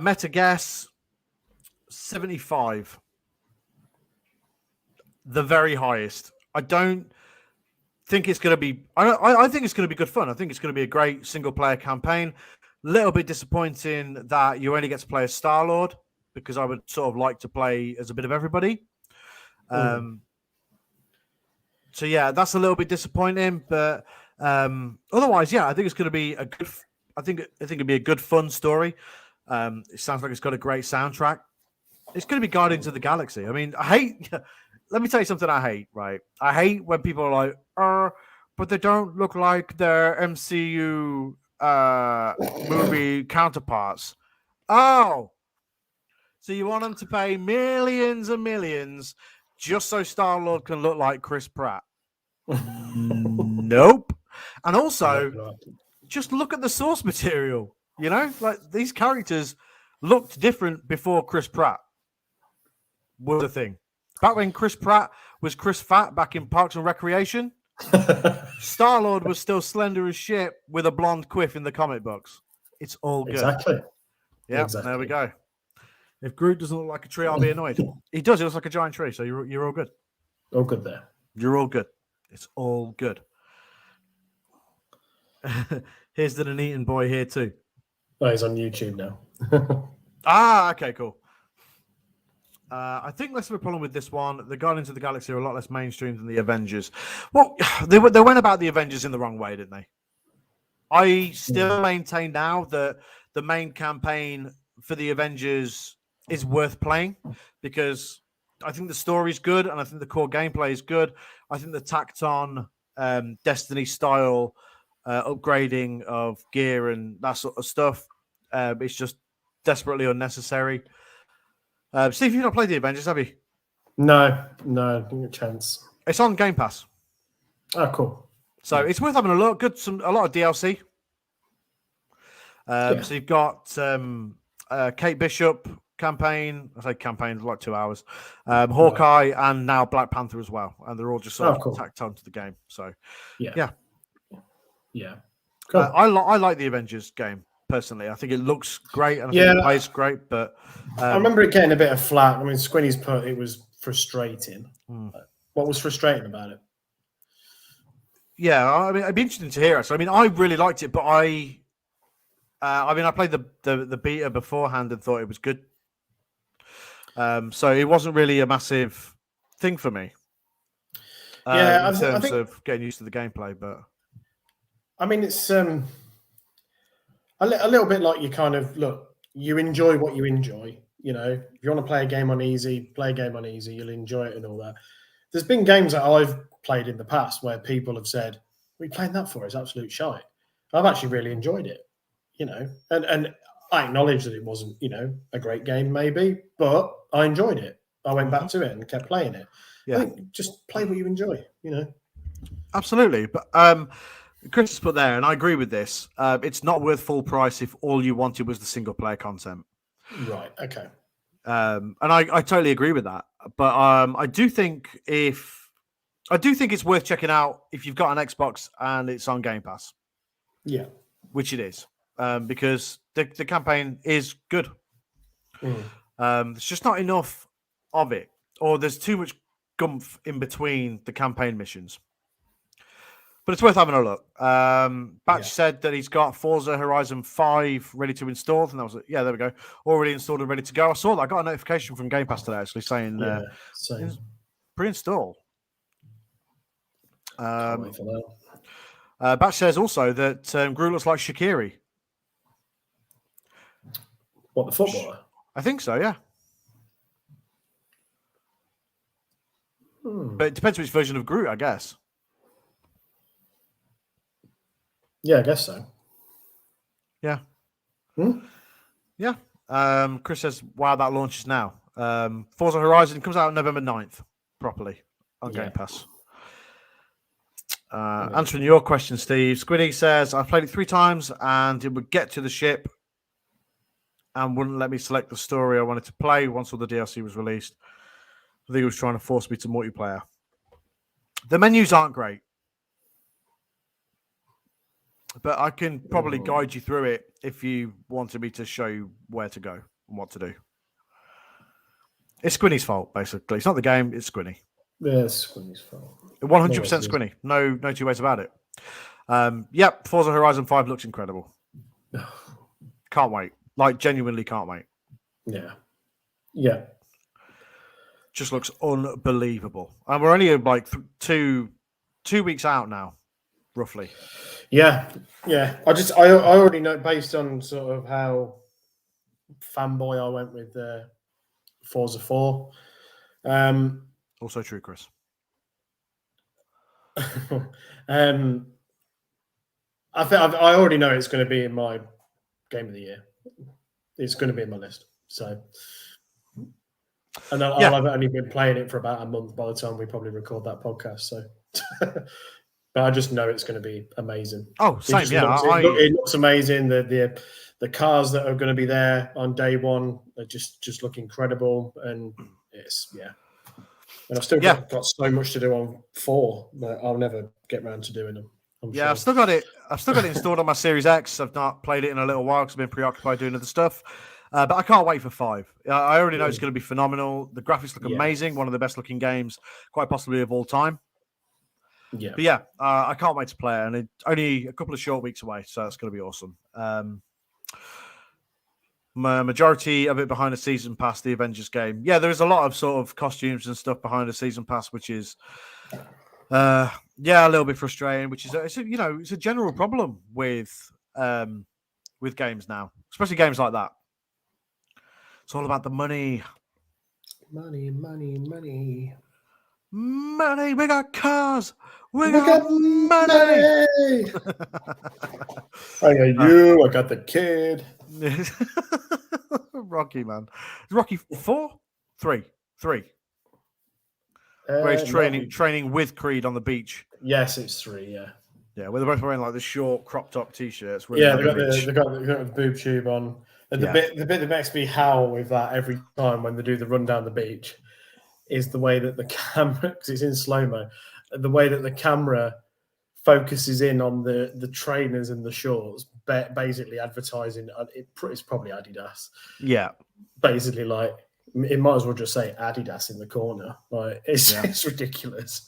Meta guess 75. The very highest. I don't think it's going to be. I think it's going to be good fun. I think it's going to be a great single player campaign. Little bit disappointing that you only get to play as Star-Lord, because I would sort of like to play as a bit of everybody. So yeah, that's a little bit disappointing, but otherwise, yeah, I think it's going to be a good. I think it'd be a good, fun story. It sounds like it's got a great soundtrack. It's going to be Guardians of the Galaxy. I mean, I hate let me tell you something I hate, right? I hate when people are like, but they don't look like their MCU movie counterparts. Oh, so you want them to pay millions and millions just so Star-Lord can look like Chris Pratt? Nope. And also, just look at the source material. You know, like these characters looked different before Chris Pratt was a thing. Back when Chris Pratt was Chris Fat back in Parks and Recreation, Star-Lord was still slender as shit with a blonde quiff in the comic books. It's all good. Exactly. Yeah, exactly. There we go. If Groot doesn't look like a tree, I'll be annoyed. He does. He looks like a giant tree, so you're all good. All good there. You're all good. It's all good. Here's the Nuneaton boy here too. Oh, he's on YouTube now. Okay, cool. I think less of a problem with this one. The Guardians of the Galaxy are a lot less mainstream than the Avengers. Well, they went about the Avengers in the wrong way, didn't they? I still maintain now that the main campaign for the Avengers is worth playing because I think the story's good and I think the core gameplay is good. I think the tacked on Destiny style upgrading of gear and that sort of stuff, it's just desperately unnecessary. Steve, you've not played the Avengers, have you? No, didn't get a chance. It's on Game Pass. Oh, cool. So it's worth having a look. A lot of DLC. So you've got Kate Bishop campaign. I say campaign, like 2 hours. Hawkeye and now Black Panther as well, and they're all just sort of tacked onto the game. So yeah. Cool. I like the Avengers game personally. I think it looks great and I think it plays great. But I remember it getting a bit of flack. I mean, Squinny's put it was frustrating. What was frustrating about it? Yeah, I mean, it'd be interesting to hear. So, I mean, I really liked it, but I played the beta beforehand and thought it was good. So it wasn't really a massive thing for me. In terms of getting used to the gameplay, but I mean, it's a little bit like you kind of you enjoy what you enjoy. You know, if you want to play a game on easy, play a game on easy. You'll enjoy it and all that. There's been games that I've played in the past where people have said, "We played that for? It's absolute shite." I've actually really enjoyed it. You know, and I acknowledge that it wasn't, a great game maybe, but I enjoyed it. I went back to it and kept playing it. Yeah. I think just play what you enjoy, Absolutely. But Chris has put there, and I agree with this. It's not worth full price if all you wanted was the single player content. Right. Okay. And I totally agree with that. But I do think it's worth checking out if you've got an Xbox and it's on Game Pass. Yeah. Which it is. Because the campaign is good. There's just not enough of it, or there's too much gumph in between the campaign missions. But it's worth having a look. Batch said that he's got Forza Horizon 5 ready to install, and that was it. Yeah, there we go. Already installed and ready to go. I saw that. I got a notification from Game Pass today actually saying pre-install. Batch says also that Groot looks like Shaqiri. What, the footballer? I think so, yeah. But it depends which version of Groot, I guess. Yeah, I guess so. Yeah. Yeah. Chris says, wow, that launches now. Forza Horizon comes out November 9th, properly, on Game Pass. Answering your question, Steve, Squiddy says, I played it 3 times and it would get to the ship and wouldn't let me select the story I wanted to play once all the DLC was released. I think it was trying to force me to multiplayer. The menus aren't great, but I can probably guide you through it if you wanted me to show you where to go and what to do. It's Squinny's fault, basically. It's not the game, it's Squinny. Yeah, it's Squinny's fault. 100% Squinny. No 2 ways about it. Yep, Forza Horizon 5 looks incredible. Can't wait. Like, genuinely can't wait. Yeah. Yeah. Just looks unbelievable. And we're only like 2 weeks out now, roughly. Yeah. Yeah. I already know, based on sort of how fanboy I went with Forza 4. Also true, Chris. I already know it's going to be in my game of the year. It's going to be in my list. So, and I'll have only been playing it for about a month by the time we probably record that podcast. So, but I just know it's going to be amazing. Oh, same. It looks amazing. The cars that are going to be there on day one are just look incredible, and it's And I've still got so much to do on 4 that I'll never get around to doing them. Sure. I've still got it installed on my Series X. I've not played it in a little while because I've been preoccupied doing other stuff. But I can't wait for 5. I already know it's going to be phenomenal. The graphics look amazing. One of the best looking games, quite possibly of all time. Yeah. But I can't wait to play it. And it's only a couple of short weeks away. So that's going to be awesome. Majority of it behind the season pass, the Avengers game. Yeah, there is a lot of sort of costumes and stuff behind the season pass, which is a little bit frustrating, which is it's a general problem with games now, especially games like that. It's all about the money. Money. We got cars. We got money. I got you. I got the kid. Rocky, man. Is Rocky 4? 3. Where he's training with Creed on the beach. Yes, it's 3. Yeah. Yeah, where they're both wearing like the short crop top t-shirts. Yeah, they got the boob tube on. And the bit that makes me howl with that every time when they do the run down the beach is the way that the camera, because it's in slow-mo, the way that the camera focuses in on the trainers and the shorts, basically advertising. It's probably Adidas. Yeah. Basically, like, it might as well just say Adidas in the corner. Like, it's ridiculous.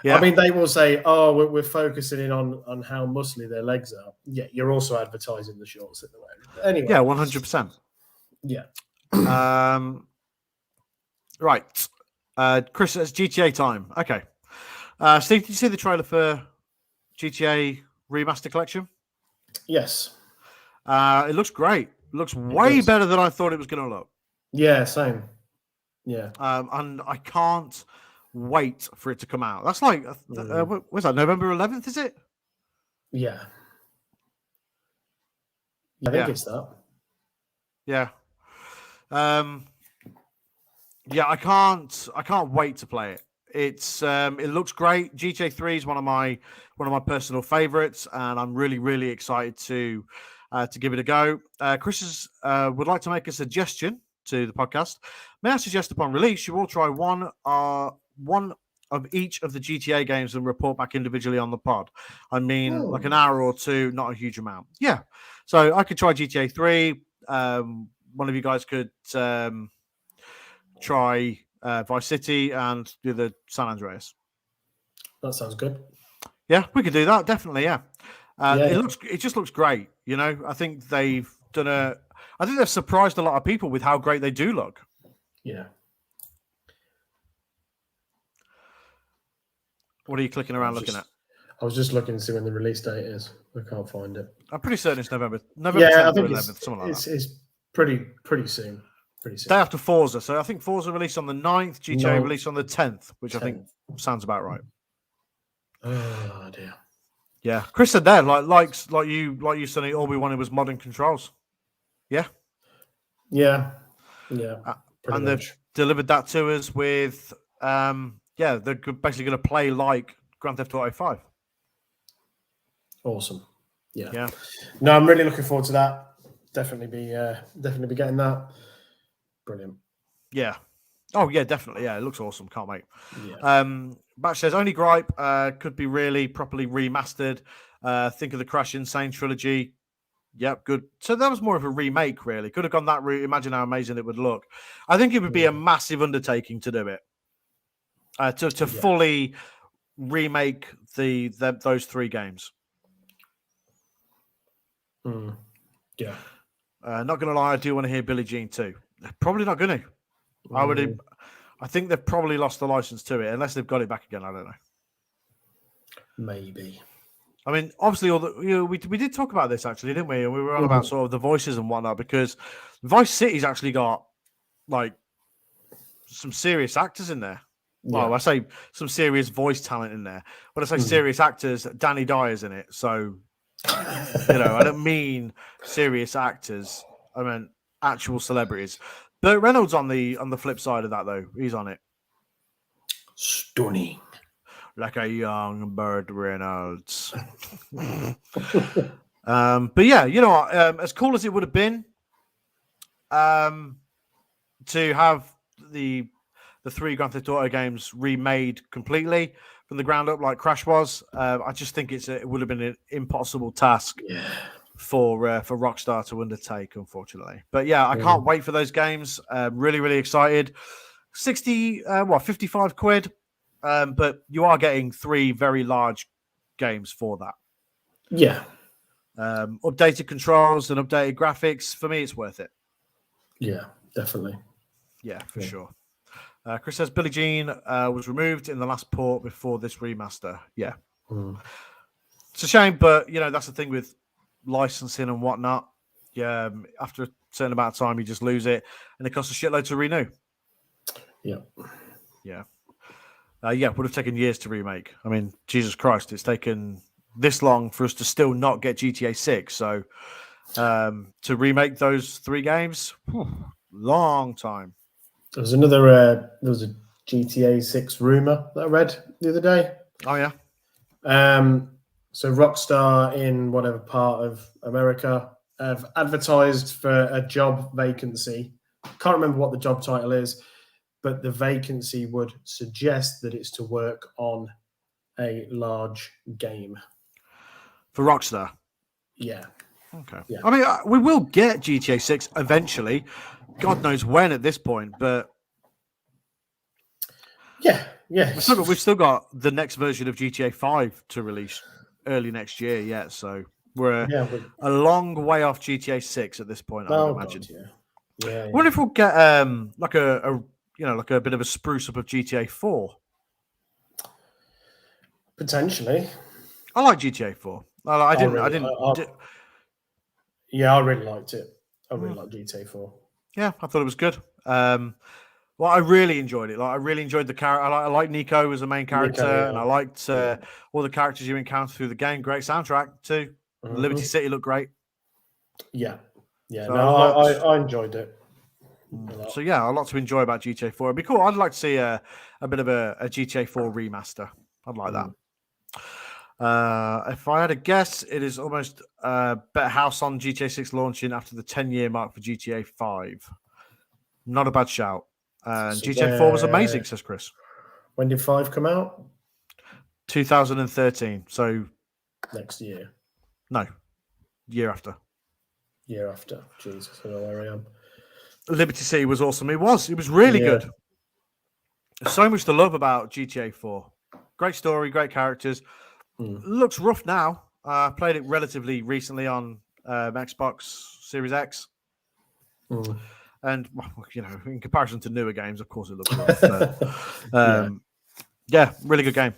Yeah. I mean, they will say, "Oh, we're focusing in on how muscly their legs are." Yeah, you're also advertising the shorts at the way. Anyway, yeah, 100%. Yeah. Right, Chris, it's GTA time. Okay, Steve, did you see the trailer for GTA Remaster Collection? Yes. It looks great. It looks way better than I thought it was going to look. Yeah, same. Yeah. And I can't wait for it to come out. That's like, what's that, November 11th, is it? Yeah. I think it's that. Yeah. I can't wait to play it. It looks great. GTA 3 is one of my personal favorites, and I'm really, really excited to give it a go. Chris would like to make a suggestion to the podcast. May I suggest upon release you all try one of each of the GTA games and report back individually on the pod. I mean, like an hour or two, not a huge amount. Yeah. So I could try GTA 3. One of you guys could try Vice City and do the San Andreas. That sounds good. Yeah, we could do that. Definitely. Yeah. It just looks great. You know, I think they've surprised a lot of people with how great they do look. Yeah. What are you clicking around looking at? I was just looking to see when the release date is. I can't find it. I'm pretty certain it's November 10th or 11th, something like that. It's pretty soon. Day after Forza. So I think Forza released on the 9th, GTA released on the 10th, which I think sounds about right. Oh dear. Yeah. Chris said there, like you, Sonny, all we wanted was modern controls. Yeah. Yeah. Yeah. And they've delivered that to us with they're basically going to play like Grand Theft Auto 5. Awesome. Yeah. Yeah. No, I'm really looking forward to that. Definitely be getting that. Brilliant. Yeah. Oh yeah, definitely. Yeah, it looks awesome. Can't wait. Yeah. Batch says only gripe could be really properly remastered. Think of the Crash Insane trilogy. Yep, good. So that was more of a remake, really. Could have gone that route. Imagine how amazing it would look. I think it would be a massive undertaking to do it. To fully remake those 3 games. Yeah. Not gonna lie, I do want to hear Billie Jean too. They're probably not gonna. I think they've probably lost the license to it, unless they've got it back again. I don't know. Maybe. I mean, obviously, we did talk about this actually, didn't we? And we were on about sort of the voices and whatnot, because Vice City's actually got like some serious actors in there. Well, I say some serious voice talent in there. When I say serious actors, Danny Dyer's in it. So, I don't mean serious actors. I mean actual celebrities. Burt Reynolds on the flip side of that, though. He's on it. Stunning. Like a young Burt Reynolds. But yeah, as cool as it would have been to have the 3 Grand Theft Auto games remade completely from the ground up like Crash was, I just think it would have been an impossible task for Rockstar to undertake, unfortunately. But yeah, I can't wait for those games. Really, really excited. 55 quid. But you are getting 3 very large games for that. Yeah. Updated controls and updated graphics. For me, it's worth it. Yeah, definitely. Yeah, for sure. Chris says Billie Jean was removed in the last port before this remaster. Yeah. It's a shame, but, that's the thing with licensing and whatnot. Yeah, after a certain amount of time, you just lose it, and it costs a shitload to renew. Yeah. Yeah. Would have taken years to remake. I mean, Jesus Christ, it's taken this long for us to still not get GTA 6. So to remake those 3 games, long time. There was there was a GTA 6 rumor that I read the other day. Oh, yeah. So Rockstar in whatever part of America have advertised for a job vacancy. Can't remember what the job title is, but the vacancy would suggest that it's to work on a large game. For Rockstar? Yeah. Okay. Yeah. I mean, we will get GTA 6 eventually. God knows when at this point, but... Yeah. We've still got the next version of GTA 5 to release early next year yet, so we're a long way off GTA 6 at this point, I would imagine. God, yeah. I wonder if we'll get like a bit of a spruce up of GTA 4. Potentially. I like GTA 4. I really liked it. I really liked GTA 4. Yeah, I thought it was good. I really enjoyed it. Like, I really enjoyed the character. I like Nico as the main character, and I liked all the characters you encounter through the game. Great soundtrack too. Liberty City looked great. Yeah. So I enjoyed it. So yeah, a lot to enjoy about GTA 4. It'd be cool. I'd like to see a bit of a GTA 4 remaster. I'd like that. If I had a guess, it is almost better house on GTA 6 launching after the 10-year mark for GTA 5. Not a bad shout. And GTA 4 was amazing, says Chris. When did 5 come out? 2013. So next year. No. Year after. Jesus, I know where I am. Liberty City was awesome. It was really good. There's so much to love about GTA 4. Great story, great characters. Looks rough now. I played it relatively recently on Xbox Series X. And, in comparison to newer games, of course it looks rough. But, really good game.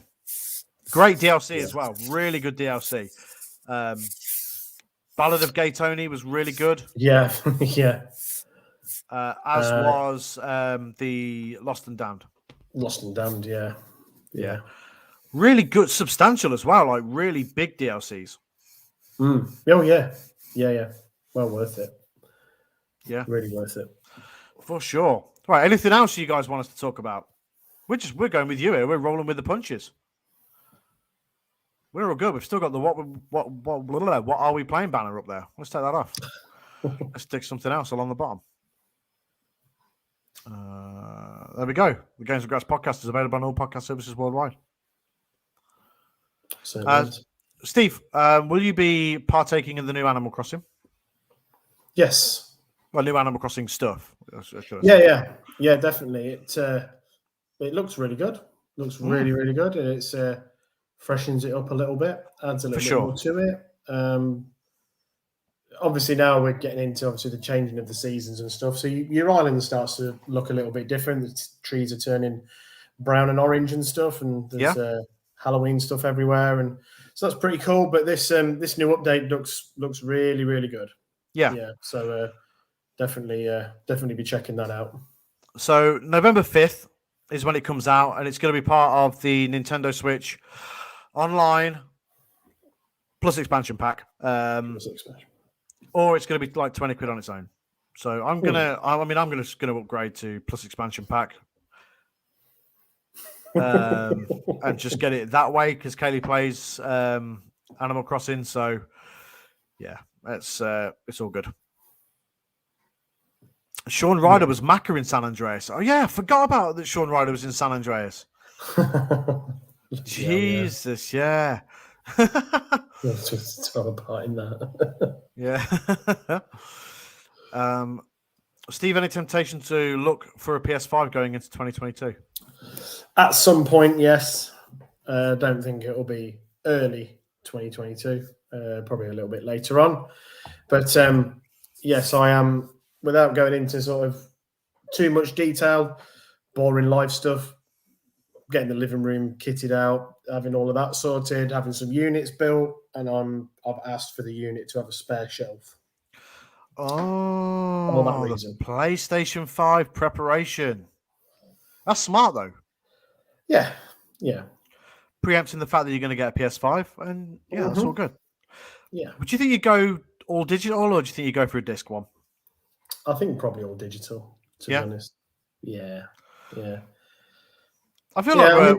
Great DLC as well. Really good DLC. Ballad of Gay Tony was really good. Yeah. As was the Lost and Damned. Yeah. Really good, substantial as well, like really big DLCs. Oh, yeah. Well worth it. Yeah. Really worth it. For sure. Right, anything else you guys want us to talk about? We're going with you here. We're rolling with the punches. We're all good. We've still got the what are we playing banner up there. Let's take that off. Let's stick something else along the bottom. There we go. The Games of Graps podcast is available on all podcast services worldwide. Steve, will you be partaking in the new Animal Crossing? Yes. Well, new Animal Crossing stuff. Yeah, definitely. It looks really good. Looks really, really good, and it's freshens it up a little bit, adds a little bit more to it. Obviously, now we're getting into the changing of the seasons and stuff. So your island starts to look a little bit different. The trees are turning brown and orange and stuff, and there's Halloween stuff everywhere, and so that's pretty cool. But this new update looks really, really good. Yeah. So definitely be checking that out. So November 5th, is when it comes out, and it's going to be part of the Nintendo Switch Online plus expansion pack. Or it's going to be like 20 quid on its own. So I'm gonna upgrade to plus expansion pack, and just get it that way because Kaylee plays Animal Crossing. So yeah, it's all good. Sean Ryder was Macca in San Andreas. Oh yeah, I forgot about that. Sean Ryder was in San Andreas. Jesus, yeah. Just throw a part in that. Yeah. Steve, any temptation to look for a PS5 going into 2022? At some point, yes. Don't think it'll be early 2022. Probably a little bit later on. But yes, I am, without going into sort of too much detail, boring life stuff, getting the living room kitted out, having all of that sorted, having some units built, and I've asked for the unit to have a spare shelf. Oh, that reason. The PlayStation 5 preparation. That's smart, though. Yeah. Preempting the fact that you're going to get a PS5, and yeah, that's all good. Yeah. But do you think you go all digital, or do you think you go for a disc one? I think probably all digital, to be honest. Yeah. I feel like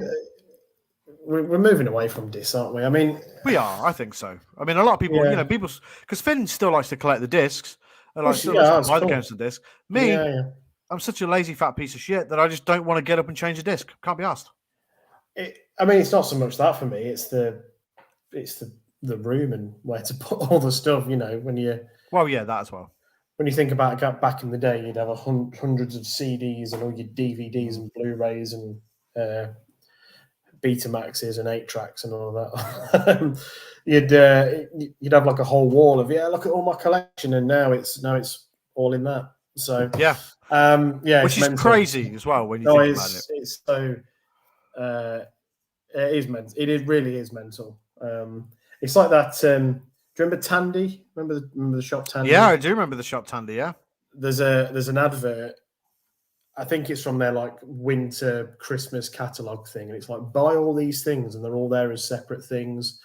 we're moving away from discs, aren't we? I mean, we are. I think so. I mean, a lot of people, people, because Finn still likes to collect the discs. And likes to buy the games to the disc. Me, I'm such a lazy fat piece of shit that I just don't want to get up and change a disc. Can't be asked. I mean, it's not so much that for me. It's the room and where to put all the stuff. When you. Well, yeah, that as well. When you think about it, back in the day, you'd have hundreds of CDs and all your DVDs and Blu-rays and Betamaxes and 8-tracks and all that. You'd have like a whole wall of look at all my collection, and now it's all in that. So which is crazy as well when you think about it. It's so it really is mental. It's like that. Do you remember Tandy? Remember the shop Tandy? Yeah, I do remember the shop Tandy. Yeah, there's an advert. I think it's from their like winter Christmas catalog thing, and it's like buy all these things, and they're all there as separate things.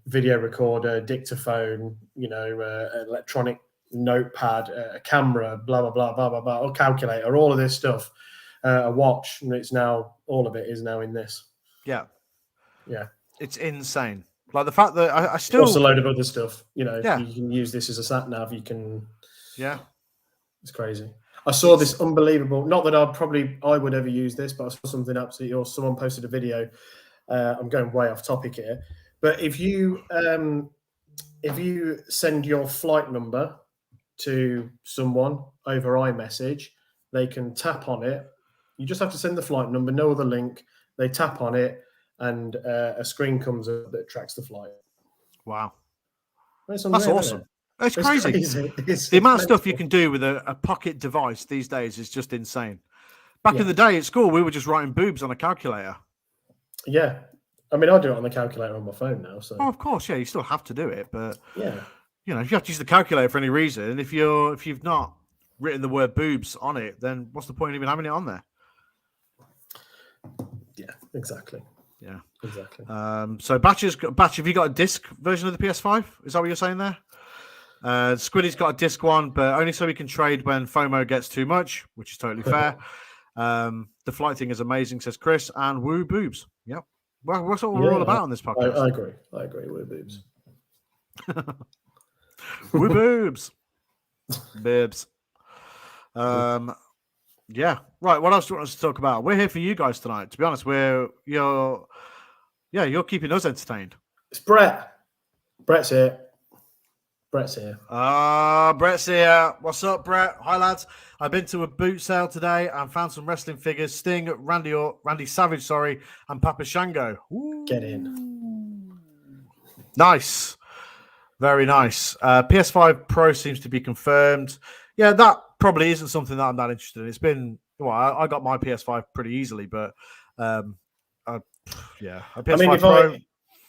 Video recorder, dictaphone, electronic notepad, a camera, blah blah blah blah blah blah, or calculator, all of this stuff, a watch, and it's now all of it is now in this. Yeah, it's insane. Like the fact that I still also a load of other stuff. You can use this as a sat nav. You can, it's crazy. I saw this unbelievable. Not that I would ever use this, but I saw something absolutely. Or someone posted a video. I'm going way off topic here, but if you send your flight number to someone over iMessage, they can tap on it. You just have to send the flight number, no other link. They tap on it, and a screen comes up that tracks the flight. Wow. That's awesome. It's crazy. The amount of stuff you can do with a pocket device these days is just insane. Back in the day at school, we were just writing boobs on a calculator. Yeah. I mean, I do it on the calculator on my phone now. So, of course, you still have to do it, but if you have to use the calculator for any reason, if you've not written the word boobs on it, then what's the point of even having it on there? Yeah, exactly. Yeah, exactly. So Batch, have you got a disc version of the PS5? Is that what you're saying there? Squiddy's got a disc one, but only so we can trade when FOMO gets too much, which is totally fair. The flight thing is amazing, says Chris, and woo boobs. Yep. Well, that's what we're all about on this podcast. I agree. Woo boobs. Woo boobs. Bibs. Yeah. Right. What else do you want us to talk about? We're here for you guys tonight. To be honest, you're keeping us entertained. It's Brett. Brett's here. Brett's here. What's up, Brett? Hi, lads. I've been to a boot sale today and found some wrestling figures: Sting, Randy Savage, and Papa Shango. Ooh. Get in. Nice. Very nice. PS5 Pro seems to be confirmed. Yeah, that probably isn't something that I'm that interested in. It's been, I got my PS5 pretty easily, but a PS5 Pro.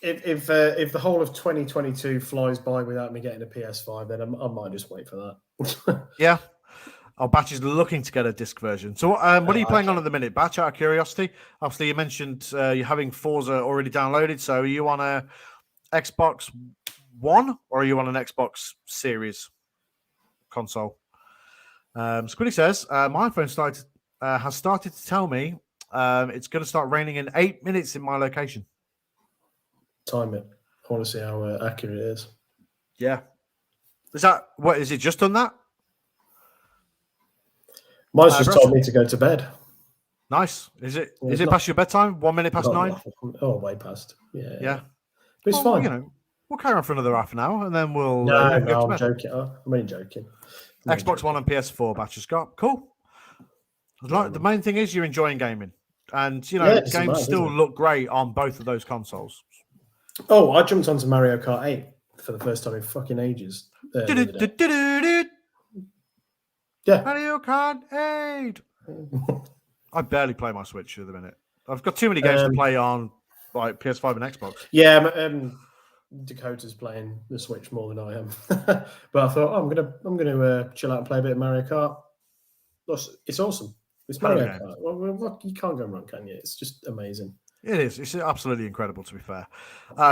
If the whole of 2022 flies by without me getting a PS5, then I might just wait for that. Yeah. Batch is looking to get a disc version. So what are you playing on at the minute, Batch, out of curiosity? Obviously, you mentioned you're having Forza already downloaded. So are you on a Xbox One or are you on an Xbox Series console? Squiddy says, my phone has started to tell me it's going to start raining in 8 minutes in my location. Time it. I want to see how accurate it is. Yeah. Is it just done that? Mine's just told me to go to bed. Nice. Is it past your bedtime? 1 minute past 9? Oh, way past. Yeah. Yeah. But it's fine. We'll carry on for another half an hour and then we'll. No, I'm joking. I'm only joking. Xbox One and PS4 Batch has got. Cool. The main thing is you're enjoying gaming. And, games still look great on both of those consoles. Oh, I jumped onto Mario Kart 8 for the first time in fucking ages. Yeah. Mario Kart 8. I barely play my Switch at the minute. I've got too many games to play on like PS5 and Xbox. Yeah, Dakota's playing the Switch more than I am. But I thought, I'm gonna chill out and play a bit of Mario Kart. It's awesome. It's Mario Kart. Well, you can't go wrong, can you? It's just amazing. It is. It's absolutely incredible, to be fair.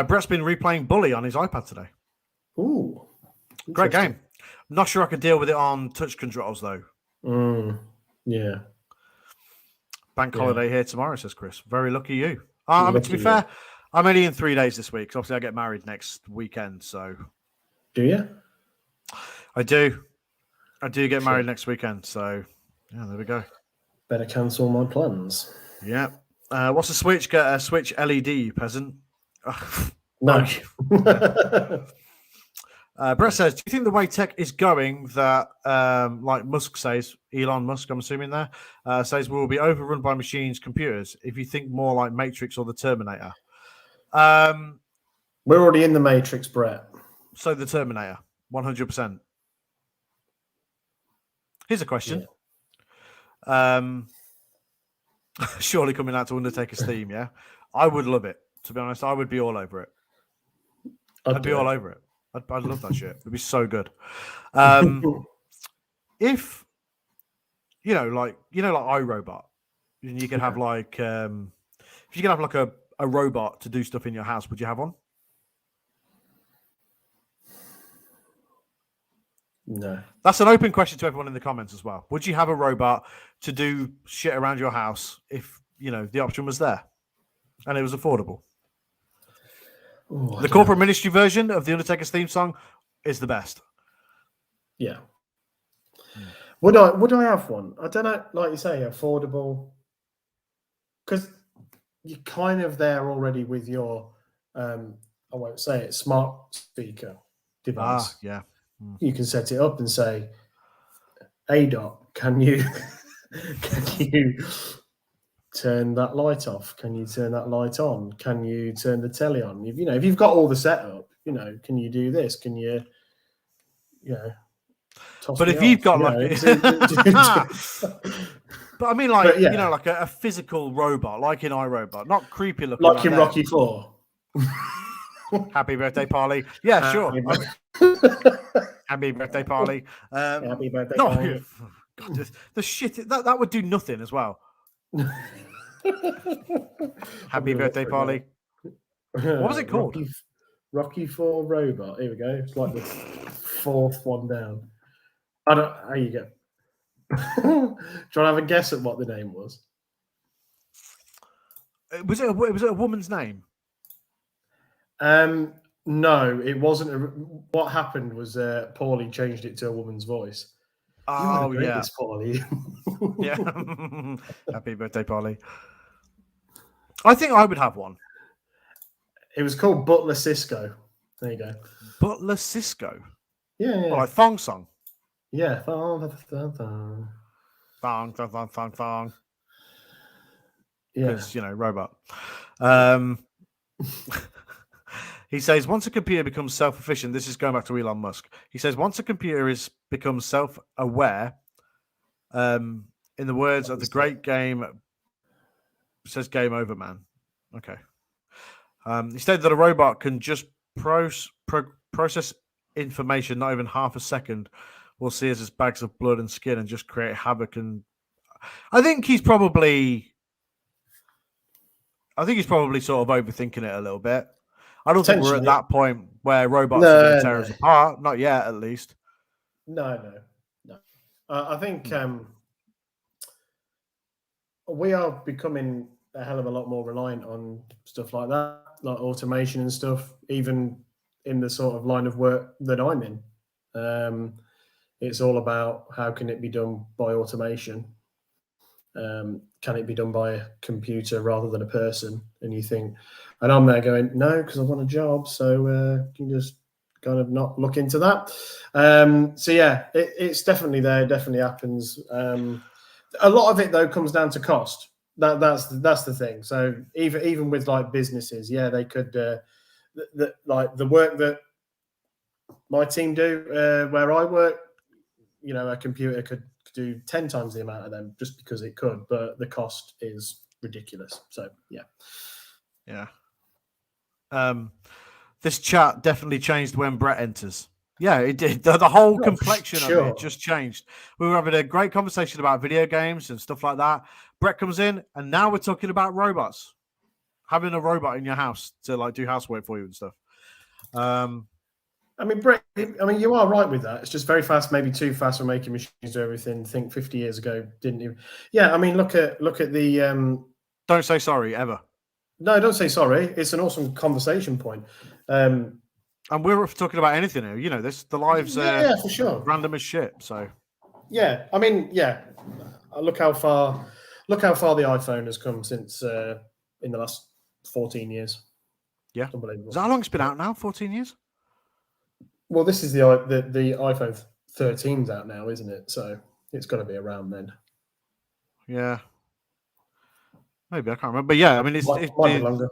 Brett's been replaying Bully on his iPad today. Ooh. Great game. Not sure I could deal with it on touch controls, though. Yeah. Bank holiday here tomorrow, says Chris. Very lucky you. To be fair, I'm only in 3 days this week. So obviously, I get married next weekend. So, do you? I do. I do get married next weekend. So, yeah, there we go. Better cancel my plans. Yeah. What's a Switch? Get a Switch LED, you peasant. No. Brett says, do you think the way tech is going that, like Musk says, Elon Musk, I'm assuming there, says we'll be overrun by machines, computers, if you think more like Matrix or the Terminator? We're already in the Matrix, Brett. So the Terminator, 100%. Here's a question. Yeah. Surely coming out to Undertaker's theme, yeah? I would love it. To be honest, I would be all over it. I'd be all over it. I'd love that shit. It'd be so good. If like iRobot, and you could have like if you could have like a robot to do stuff in your house, would you have one? No. That's an open question to everyone in the comments as well. Would you have a robot to do shit around your house if the option was there and it was affordable? The corporate ministry version of the Undertaker's theme song is the best. Yeah. Would I have one? I don't know. Like you say, affordable, because you're kind of there already with your I won't say it, smart speaker device. Yeah. You can set it up and say, "ADOT, can you turn that light off? Can you turn that light on? Can you turn the telly on? If you've got all the setup, can you do this? Can you, But if you've got but I mean, like like a physical robot, like in iRobot, not creepy looking, like in Rocky IV. Happy birthday, Polly. Yeah, sure. Happy birthday, Polly. Happy birthday, Polly. God, the shit that would do nothing as well. Happy birthday, Polly. What was it called? Rocky IV Robot. Here we go. It's like the fourth one down. I don't. How you go? Do you want to have a guess at what the name was? Was it a woman's name? No, it wasn't. What happened was Paulie changed it to a woman's voice. Oh, yeah. Paulie. Yeah. Happy birthday, Polly. I think I would have one. It was called Butler Cisco. There you go. Butler Cisco? Yeah. Oh, like thong song? Yeah. Thong. Thong. Yeah. Because, robot. He says, once a computer becomes self-efficient, this is going back to Elon Musk. He says, once a computer becomes self-aware, in the words of the great game, says game over, man. Okay. He stated that a robot can just process information not even half a second will see us as bags of blood and skin and just create havoc. And I think he's probably sort of overthinking it a little bit. I don't think we're at that point where robots are going to tear us apart. Not yet, at least. No. I think we are becoming a hell of a lot more reliant on stuff like that, like automation and stuff, even in the sort of line of work that I'm in. It's all about how can it be done by automation? Can it be done by a computer rather than a person? And you think, and I'm there going, no, because I want a job, so you can just kind of not look into that. So yeah, it's definitely there, definitely happens. A lot of it though comes down to cost. That's the thing. So even with like businesses, yeah, they could like the work that my team do where I work, you know, a computer could do 10 times the amount of them just because it could, but the cost is ridiculous. So yeah. This chat definitely changed when Brett enters. Yeah, it did. The whole complexion of it just changed. We were having a great conversation about video games and stuff like that. Brett comes in, and now we're talking about robots. Having a robot in your house to like do housework for you and stuff. I mean, Brett, you are right with that. It's just very fast, maybe too fast for making machines do everything. Think 50 years ago, didn't you? Yeah, I mean, look at the. Don't say sorry ever. No, don't say sorry. It's an awesome conversation point. And we're talking about anything here. You know, the lives for sure, random as shit. So. Yeah, I mean, yeah. Look how far the iPhone has come since in the last 14 years. Yeah, unbelievable. Is that how long it's been out now? 14 years. Well, this is the iPhone 13's out now, isn't it? So it's got to be around then. Yeah, maybe I can't remember. But yeah, I mean, might be longer.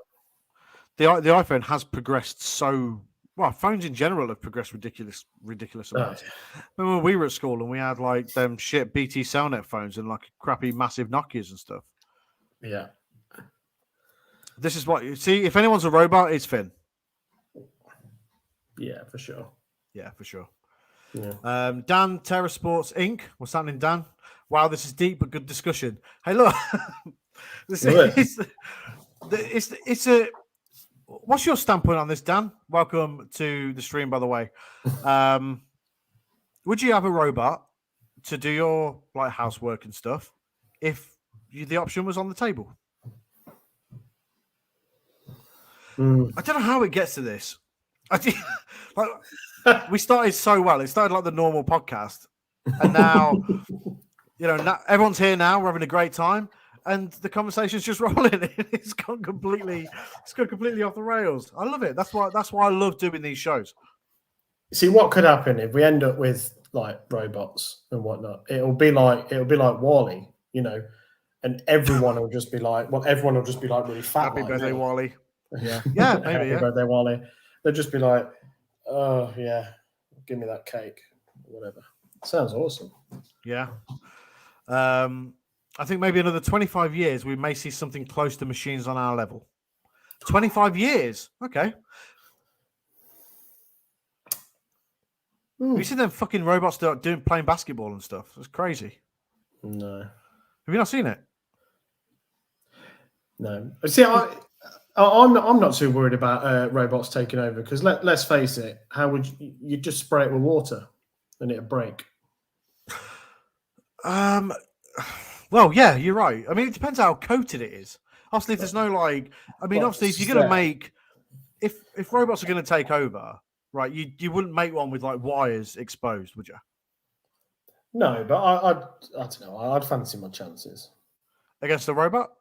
The iPhone has progressed so well. Phones in general have progressed ridiculous amounts. Remember when we were at school and we had like them shit BT Cellnet phones and like crappy massive Nokias and stuff. Yeah. This is what you see. If anyone's a robot, it's Finn. Yeah, for sure. Yeah, for sure. Yeah. Dan, Terra Sports Inc. What's happening, Dan? Wow, this is deep but good discussion. Hey, look. It's a. What's your standpoint on this, Dan? Welcome to the stream, by the way. Would you have a robot to do your like housework and stuff if the option was on the table? I don't know how it gets to this. We started so well. It started like the normal podcast, and now, you know, now, everyone's here now. We're having a great time, and the conversation's just rolling. It's gone completely off the rails. I love it. That's why I love doing these shows. See, what could happen if we end up with like robots and whatnot? It'll be like WALL-E, you know, and everyone will just be like really fat. Happy birthday, WALL-E. Yeah, yeah, maybe. Happy birthday, WALL-E. They'll just be like, oh yeah, give me that cake, or whatever. Sounds awesome. Yeah. I think maybe another 25 years, we may see something close to machines on our level. 25 years. Okay. Have you seen them fucking robots playing basketball and stuff? It's crazy. No. Have you not seen it? No. See, I'm not too worried about robots taking over because let's face it, how would you just spray it with water and it'll break? Well, yeah, you're right. I mean, it depends how coated it is. Obviously, if there's no like, I mean, obviously, if you're going to make, if robots are going to take over, right, you wouldn't make one with like wires exposed, would you? No, but I don't know. I'd fancy my chances against a robot.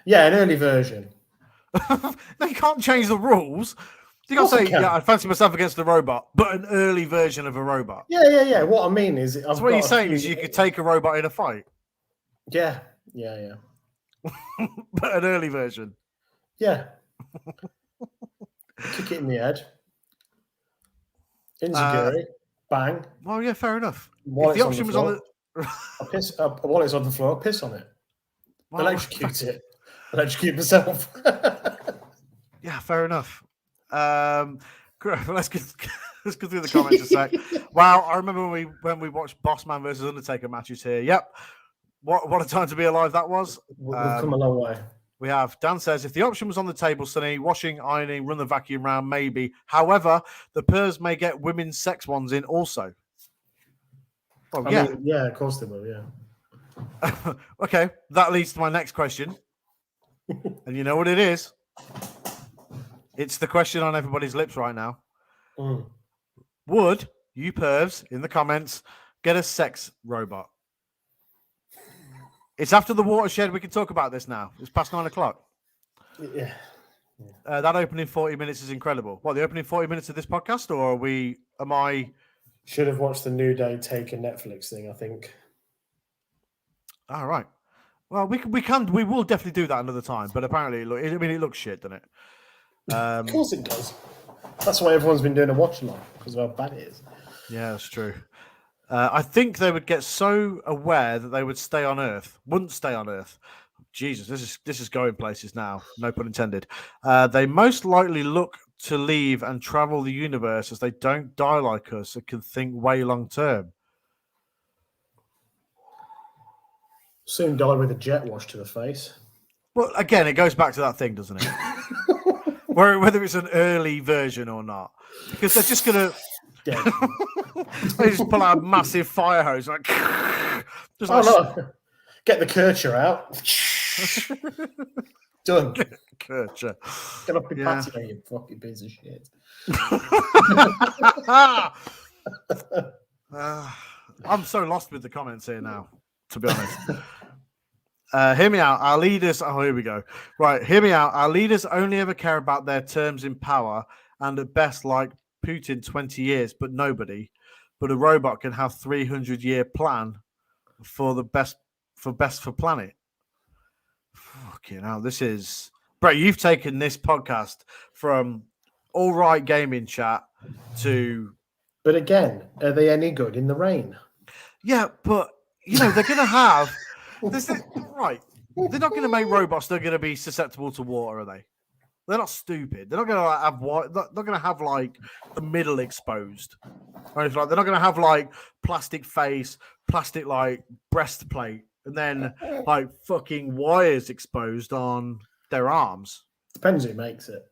Yeah, an early version. No, you can't change the rules. You can't say, yeah, I'd fancy myself against the robot, but an early version of a robot. Yeah. What I mean is... That's what you're saying is you could take a robot in a fight. Yeah. But an early version. Yeah. Kick it in the head. Inzaguri. Bang. Well, yeah, fair enough. While if the option was on the... while it's on the floor, piss on it. Well, electrocute it. Electrocute myself. Yeah, fair enough. Let's get. Let's go through the comments a sec. Wow, I remember when we watched Bossman versus Undertaker matches here. Yep. What a time to be alive that was. We've come a long way. We have Dan says, if the option was on the table, Sonny, washing, ironing, run the vacuum round, maybe. However, the pers may get women's sex ones in also. Oh, I mean, yeah, of course they will, yeah. Okay, that leads to my next question. And you know what it is? It's the question on everybody's lips right now. Would you pervs in the comments get a sex robot? It's after the watershed. We can talk about this now. It's past 9 o'clock. Yeah. That opening 40 minutes is incredible. What, the opening 40 minutes of this podcast, or am I? Should have watched the New Day Taker Netflix thing, I think. All right. Well, we will definitely do that another time. But apparently, it looks shit, doesn't it? Of course it does. That's why everyone's been doing a watch along, because of how bad it is. Yeah, that's true. I think they would get so aware that they wouldn't stay on Earth. Jesus, this is going places now. No pun intended. They most likely look to leave and travel the universe, as they don't die like us and can think way long term. Soon die with a jet wash to the face. Well, again, it goes back to that thing, doesn't it? Whether it's an early version or not, because they're just gonna. They just pull out a massive fire hose, like. No! Get the Kircher out. Done. Kircher. Get off the patio, you fucking piece of shit. I'm so lost with the comments here now, to be honest. Hear me out. Our leaders. Oh, here we go. Right, hear me out. Our leaders only ever care about their terms in power, and at best, like Putin, 20 years, but nobody. But a robot can have 300-year plan for the best for planet. Fucking hell, this is. Bro, you've taken this podcast from all right gaming chat to. But again, are they any good in the rain? Yeah, but they're going to have. Right. They're not going to make robots that are going to be susceptible to water, are they? They're not stupid. They're not going to have They're going to have like the middle exposed. Or anything like. They're not going to have like plastic face, plastic like breastplate, and then like fucking wires exposed on their arms. Depends who makes it.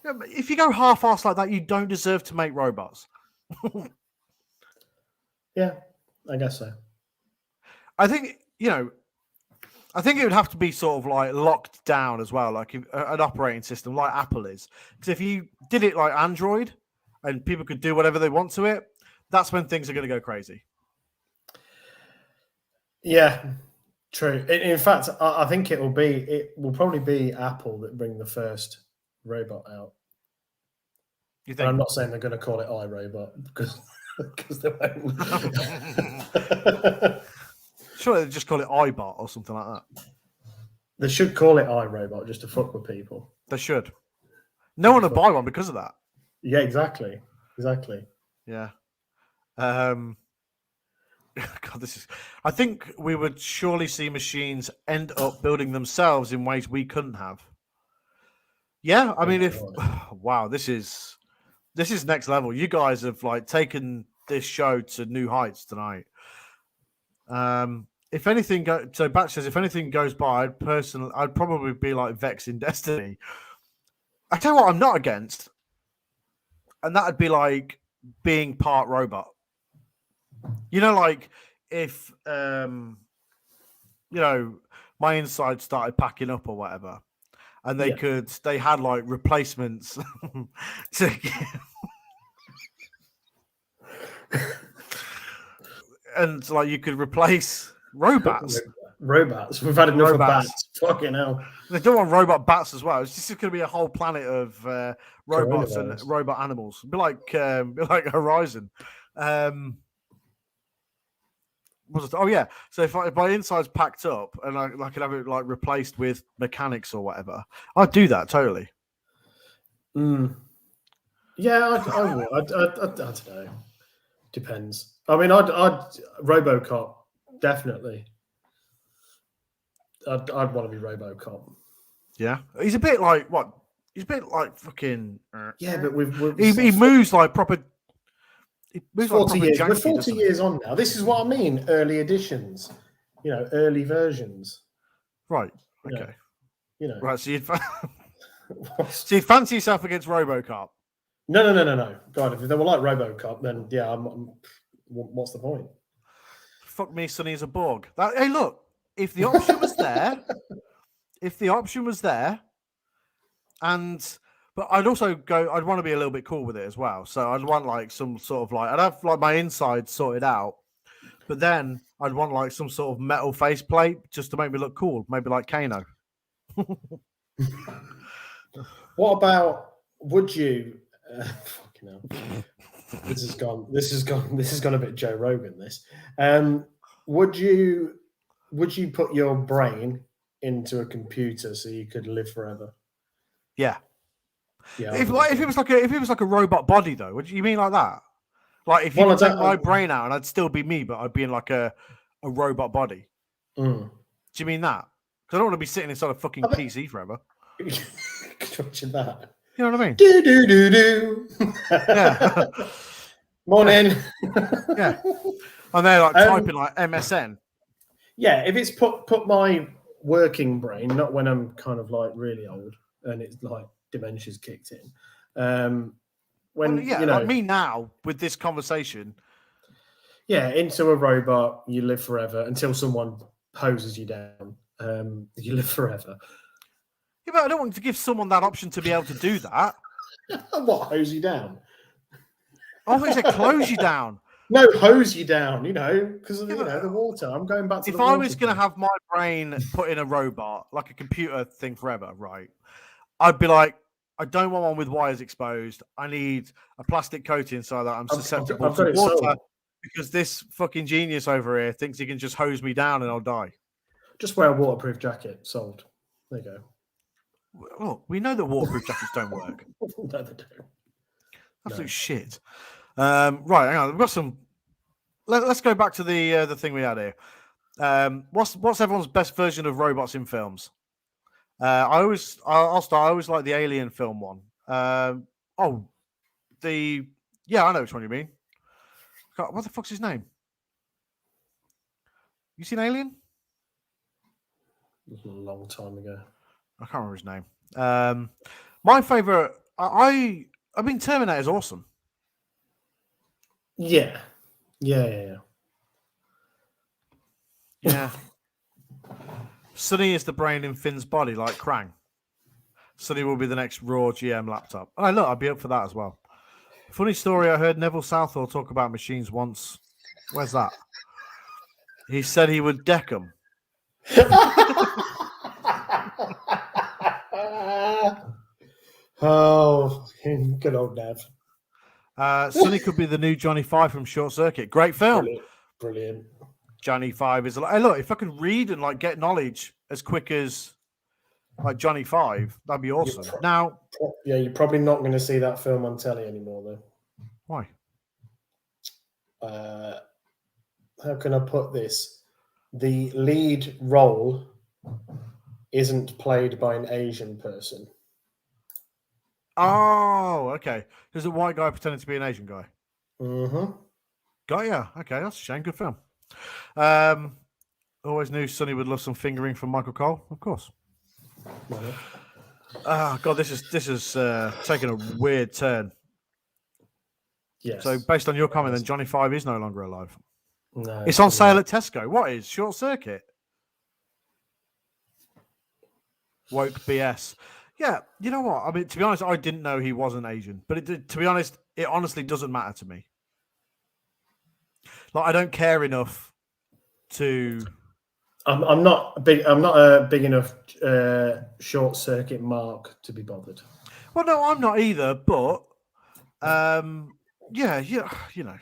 Yeah, but if you go half-assed like that, you don't deserve to make robots. Yeah, I guess so. I think it would have to be sort of like locked down as well, like an operating system like Apple is. Because if you did it like Android and people could do whatever they want to it, that's when things are going to go crazy. Yeah, true. In fact, I think it will probably be Apple that bring the first robot out. You think? And I'm not saying they're going to call it iRobot because they won't. Sure, they just call it iBot or something like that. They should call it iRobot just to fuck with people. They should. No one will buy one because of that. Yeah, exactly. Yeah. God, I think we would surely see machines end up building themselves in ways we couldn't have. Yeah, I mean, wow, this is next level. You guys have like taken this show to new heights tonight. If anything, so Batch says, if anything goes by, I'd probably be like Vex in Destiny. I tell you what, I'm not against, and that'd be like being part robot. Like if my inside started packing up or whatever, and they had like replacements and like you could replace robots. We've had enough of bats. Fucking hell. They don't want robot bats as well. It's just going to be a whole planet of robots and robot animals. It'd be like Horizon. Oh yeah. So if my inside's packed up and I could have it like replaced with mechanics or whatever, I'd do that totally. Yeah, I would. I don't know. Depends. I mean, I'd RoboCop definitely. I'd want to be RoboCop. Yeah, he's a bit like what? He's a bit like fucking. Yeah, but he moves like proper. it moves 40 like years. janky, We're 40 doesn't it? years on now. This is what I mean. Early editions, early versions. Right. You Okay. know. Right. So you'd fancy yourself against RoboCop? No. God, if they were like RoboCop, then yeah, what's the point? Fuck me, Sonny is a Borg. Hey, look, if the option was there, but I'd also I'd want to be a little bit cool with it as well. So I'd want like some sort of I'd have like my inside sorted out, but then I'd want like some sort of metal faceplate just to make me look cool, maybe like Kano. What about, would you, fucking hell. This has gone a bit Joe Rogan, this. Would you put your brain into a computer so you could live forever? Yeah. Yeah. If it was like a robot body though, would you mean like that? Like if you could take my brain out and I'd still be me, but I'd be in like a robot body. Do you mean that? Because I don't want to be sitting inside a fucking PC forever. Watching that. You know what I mean? Do. Yeah. Morning. Yeah. And they're like typing like MSN. Yeah, if it's put my working brain, not when I'm kind of like really old and it's like dementia's kicked in. Like me now with this conversation. Yeah, into a robot, you live forever until someone hoses you down. You live forever. Yeah, but I don't want to give someone that option to be able to do that. What, hose you down? I thought you said close you down. No, hose you down, because of the water. I'm going back to if I was going to have my brain put in a robot, like a computer thing forever, right? I'd be like, I don't want one with wires exposed. I need a plastic coating so that I'm susceptible to water because this fucking genius over here thinks he can just hose me down and I'll die. Just wear a waterproof jacket. Sold. There you go. Well, we know that waterproof jackets don't work. No, they don't. Absolute shit. Right, hang on. We've got some. Let's go back to the thing we had here. What's everyone's best version of robots in films? I'll start. I always like the Alien film one. I know which one you mean. God, what the fuck's his name? You seen Alien? It was a long time ago. I can't remember his name. My favorite. I mean, Terminator's awesome. Yeah. Sonny is the brain in Finn's body, like Krang. Sonny will be the next Raw GM laptop. Oh, look, I'd be up for that as well. Funny story, I heard Neville Southall talk about machines once. Where's that? He said he would deck them. Oh, good old Nev. Sonny could be the new Johnny Five from Short Circuit. Great film. Brilliant. Johnny Five is like, hey, look, if I could read and like get knowledge as quick as like Johnny Five, that'd be awesome. You're probably not going to see that film on telly anymore, though. Why? How can I put this? The lead role isn't played by an Asian person. Oh, okay. There's a white guy pretending to be an Asian guy. Mm-hmm. Got ya. Okay, that's a shame. Good film. Always knew Sonny would love some fingering from Michael Cole. Of course. Oh God, this is taken a weird turn. Yes. So based on your comment, then Johnny Five is no longer alive. No, it's on sale at Tesco. What is Short Circuit? Woke BS. Yeah, you know what? I mean, to be honest, I didn't know he wasn't Asian, but to be honest, it honestly doesn't matter to me. Like, I don't care enough to. I'm not a big enough Short Circuit mark to be bothered. Well, no, I'm not either. But yeah, you know.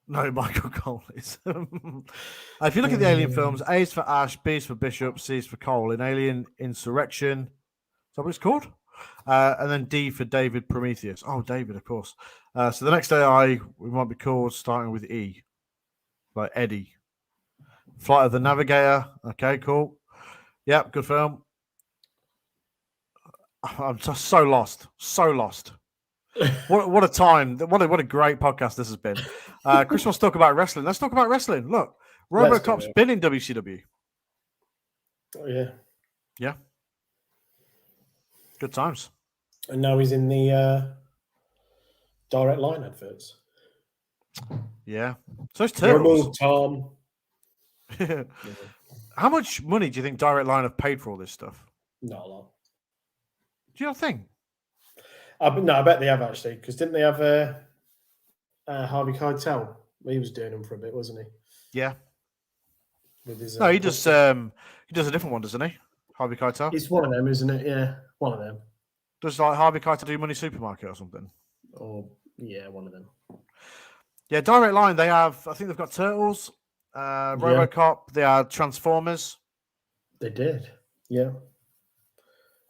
No, Michael Cole is. If you look at the Alien films, A is for Ash, B is for Bishop, C is for Cole. In Alien Insurrection, is that what it's called? And then D for David Prometheus. Oh, David, of course. So the next AI we might be called starting with E, like Eddie. Flight of the Navigator. Okay, cool. Yep, good film. I'm just so lost. What a time! What a great podcast this has been. Chris wants to talk about wrestling. Let's talk about wrestling. Look, RoboCop's been in WCW. Oh, yeah. Yeah. Good times. And now he's in the Direct Line adverts. Yeah. So it's Turtles. Tom. How much money do you think Direct Line have paid for all this stuff? Not a lot. Do you not think? No, I bet they have actually. Because didn't they have Harvey Keitel? He was doing them for a bit, wasn't he? Yeah. With his, no, he does a different one, doesn't he? Harvey Keitel. It's one of them, isn't it? Yeah, one of them. Does like Harvey Keitel do Money Supermarket or something? Or yeah, one of them. Yeah, Direct Line. They have. I think they've got Turtles, RoboCop. They are Transformers. They did. Yeah.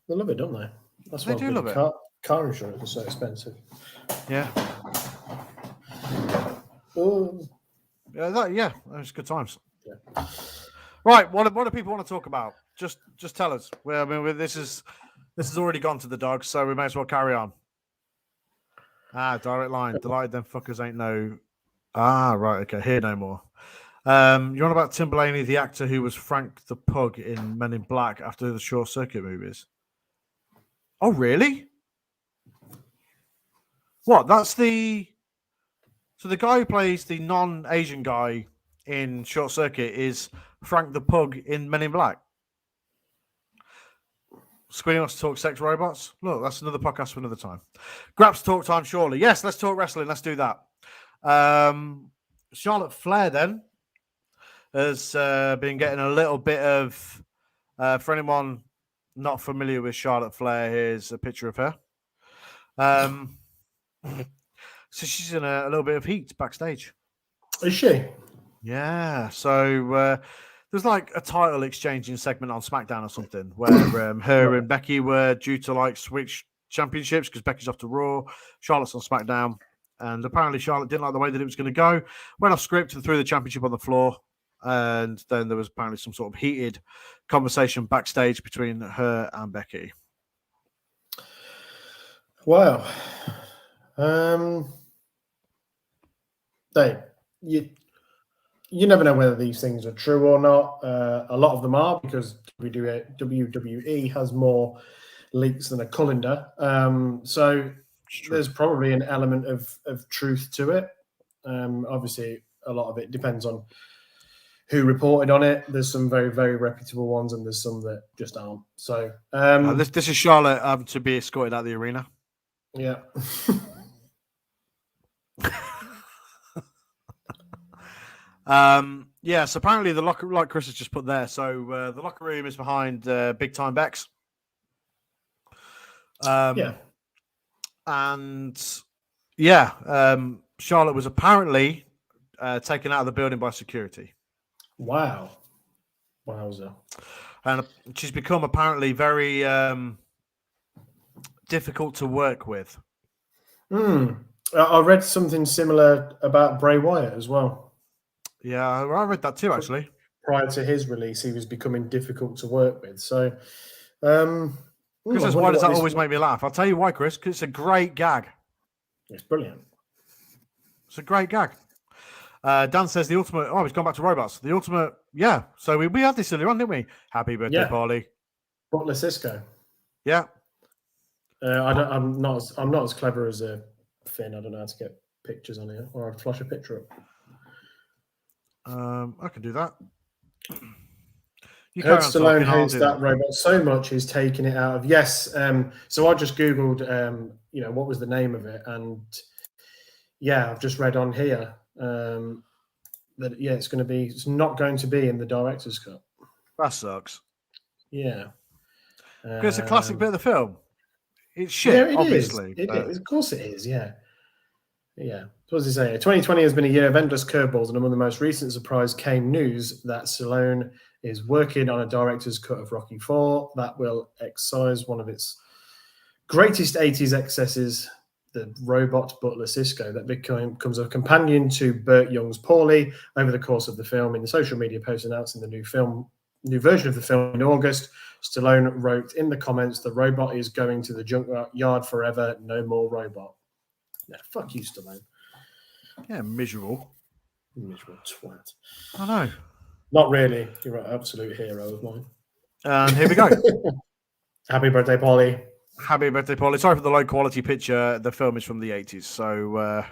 They love it, don't they? That's why they do love it. Car insurance is so expensive. Yeah. Oh. Yeah, those good times. Yeah. Right, what do people want to talk about? Just tell us. Well, I mean, this has already gone to the dogs, so we may as well carry on. Direct Line. Delighted them fuckers ain't no. Right, okay. Here no more. You're on about Tim Blaney, the actor who was Frank the Pug in Men in Black after the Short Circuit movies. Oh, really? What? That's the. So the guy who plays the non-Asian guy in Short Circuit is Frank the Pug in Men in Black. Squeenie wants to talk sex robots. Look, that's another podcast for another time. Graps talk time, surely. Yes, let's talk wrestling. Let's do that. Charlotte Flair then has been getting a little bit of. For anyone not familiar with Charlotte Flair, here's a picture of her. So she's in a little bit of heat backstage. Is she? Yeah. So there's like a title exchanging segment on SmackDown or something where her and Becky were due to like switch championships because Becky's off to Raw, Charlotte's on SmackDown, and apparently Charlotte didn't like the way that it was going to go, went off script and threw the championship on the floor, and then there was apparently some sort of heated conversation backstage between her and Becky. Wow. You never know whether these things are true or not. A lot of them are because WWE has more leaks than a colander. So there's probably an element of truth to it. Obviously, a lot of it depends on who reported on it. There's some very, very reputable ones, and there's some that just aren't. So this is Charlotte having to be escorted out of the arena. Yeah. So apparently the locker, like Chris has just put there, so the locker room is behind Big Time Bex. Charlotte was apparently taken out of the building by security. Wow. Wowza. And she's become apparently very difficult to work with. I read something similar about Bray Wyatt as well. Yeah, I read that too, actually. Prior to his release, he was becoming difficult to work with. So, Chris, why does that always make me laugh? I'll tell you why, Chris, because it's a great gag. It's brilliant. It's a great gag. Dan says the ultimate. Oh, he's gone back to robots. The ultimate. Yeah. So we had this earlier on, didn't we? Happy birthday, Paulie. Butler Cisco. Yeah. I'm not as clever as Finn. I don't know how to get pictures on here, or I'd flash a picture up. I can do that. Heard Stallone hates that robot so much he's taking it out of. Yes. So I just Googled, what was the name of it, and I've just read on here that it's not going to be in the director's cut. That sucks. Yeah. Because it's a classic bit of the film. It's shit, obviously. It is. Of course it is, yeah. Yeah. What does he say? 2020 has been a year of endless curveballs, and among the most recent surprise came news that Stallone is working on a director's cut of Rocky IV that will excise one of its greatest 80s excesses, the robot Butler Cisco, that becomes a companion to Burt Young's Paulie over the course of the film. In the social media post announcing the new version of the film in August, Stallone wrote in the comments, "The robot is going to the junkyard forever, no more robot." Yeah, fuck you, Stallone. Yeah, miserable. Miserable twat. I know. Not really. You're an absolute hero of mine. And here we go. Happy birthday, Polly. Happy birthday, Paulie. Sorry for the low quality picture. The film is from the 80s. So,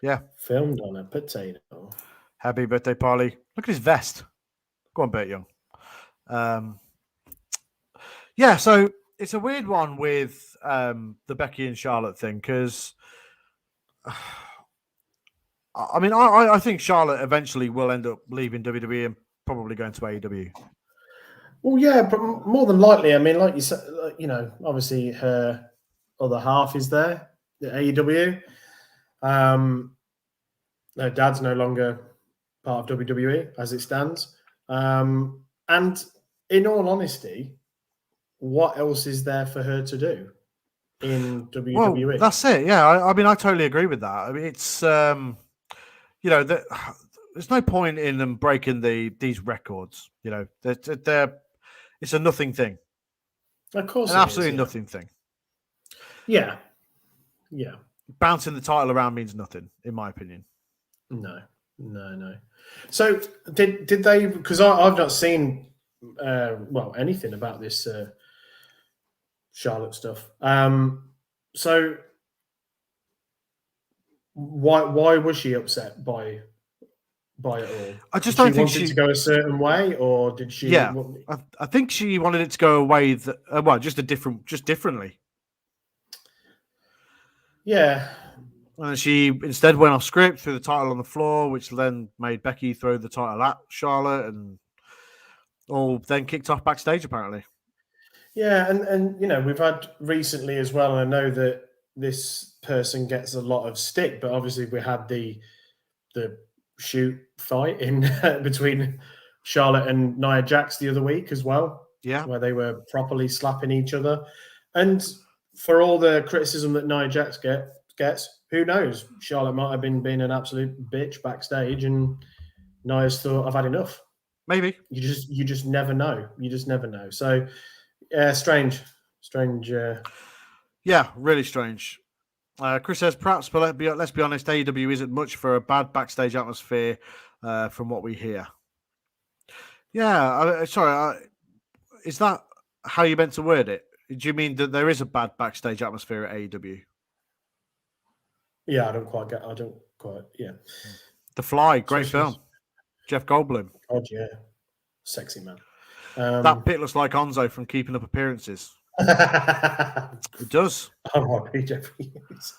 yeah. Filmed on a potato. Happy birthday, Paulie. Look at his vest. Go on, Bert Young. Yeah, so it's a weird one with the Becky and Charlotte thing because, I mean, I think Charlotte eventually will end up leaving WWE and probably going to AEW. Well, yeah, but more than likely. I mean, like you said, obviously her other half is there, the AEW. Her dad's no longer part of WWE as it stands. And in all honesty, what else is there for her to do in WWE? Well, that's it. Yeah, I mean, I totally agree with that. I mean, it's there's no point in them breaking these records. It's a nothing thing. Of course, an absolutely nothing thing. Yeah. Bouncing the title around means nothing, in my opinion. No. So did they? Because I've not seen anything about this Charlotte stuff. So why was she upset by it all? I just don't think she wanted to go a certain way, or did she? Yeah, I think she wanted it to go away. Just differently. Yeah. And she instead went off script, threw the title on the floor, which then made Becky throw the title at Charlotte, and all then kicked off backstage apparently. Yeah, and we've had recently as well, and I know that this person gets a lot of stick, but obviously we had the shoot fight in between Charlotte and Nia Jax the other week as well. Yeah, where they were properly slapping each other, and for all the criticism that Nia Jax gets, who knows? Charlotte might have been being an absolute bitch backstage, and Nia's thought, "I've had enough." Maybe you just never know. You just never know. So, strange. Yeah, really strange. Chris says, perhaps, but let's be honest, AEW isn't much for a bad backstage atmosphere, from what we hear. Yeah, is that how you meant to word it? Do you mean that there is a bad backstage atmosphere at AEW? Yeah, I don't quite. Yeah. The Fly, great film. Jeff Goldblum. God, yeah, sexy man. That pit looks like Onzo from Keeping Up Appearances. It does. R.I.P. Jeffrey Hughes.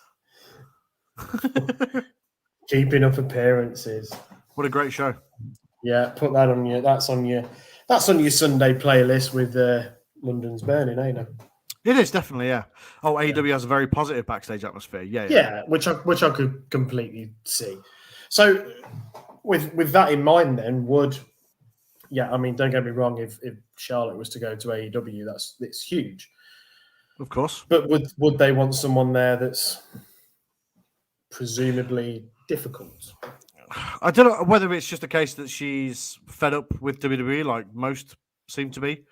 Keeping Up Appearances. What a great show. Yeah, put that on your. That's on your Sunday playlist with London's Burning, ain't it? It is definitely, yeah. Oh, AEW has a very positive backstage atmosphere. Yeah, which I could completely see. So, with that in mind, then I mean, don't get me wrong. If Charlotte was to go to AEW, it's huge, of course. But would they want someone there that's presumably difficult? I don't know whether it's just a case that she's fed up with WWE, like most seem to be.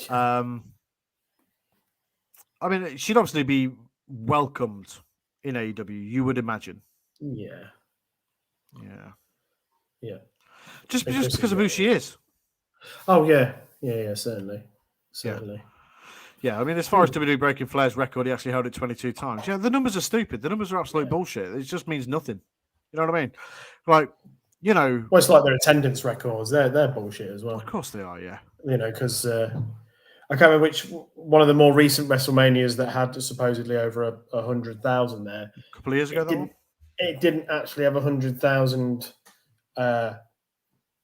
I mean, she'd obviously be welcomed in AEW, you would imagine. Yeah. Just because of who she is. Oh yeah, certainly. Yeah, I mean, as far as WWE breaking Flair's record, he actually held it 22 times. Yeah, the numbers are stupid. The numbers are absolute bullshit. It just means nothing. You know what I mean? Like, well, it's like their attendance records. They're bullshit as well. Of course they are. Yeah. Because I can't remember which one of the more recent WrestleManias that had supposedly over 100,000 there. A couple of years ago, it didn't actually have 100,000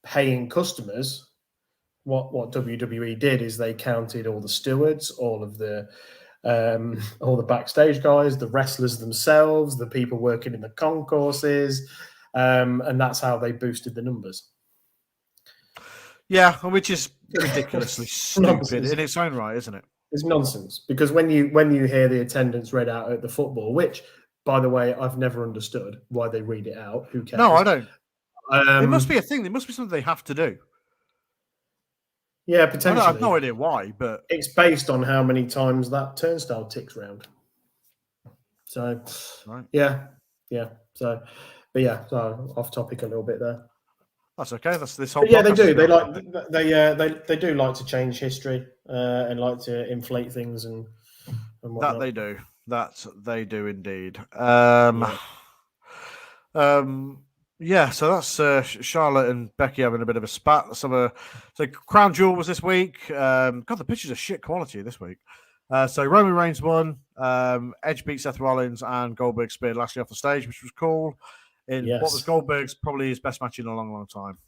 paying customers. What WWE did is they counted all the stewards, all the backstage guys, the wrestlers themselves, the people working in the concourses, and that's how they boosted the numbers. Yeah, which is ridiculously stupid in its own right, isn't it? It's nonsense, because when you hear the attendance read out at the football, which, by the way, I've never understood why they read it out. Who cares? No, I don't. It must be a thing. There must be something they have to do. Yeah, potentially. I have no idea why, but it's based on how many times that turnstile ticks round. So, Right. yeah. So, but yeah, so off topic a little bit there. That's okay. That's this whole. But yeah, they podcast do. is They about like topic. they do like to change history and like to inflate things and whatnot. That they do. That they do indeed. Yeah, so that's Charlotte and Becky having a bit of a spat. So Crown Jewel was this week. God, the pictures are shit quality this week. So Roman Reigns won. Edge beat Seth Rollins, and Goldberg speared Lashley off the stage, which was cool. In what was Goldberg's probably his best match in a long, long time.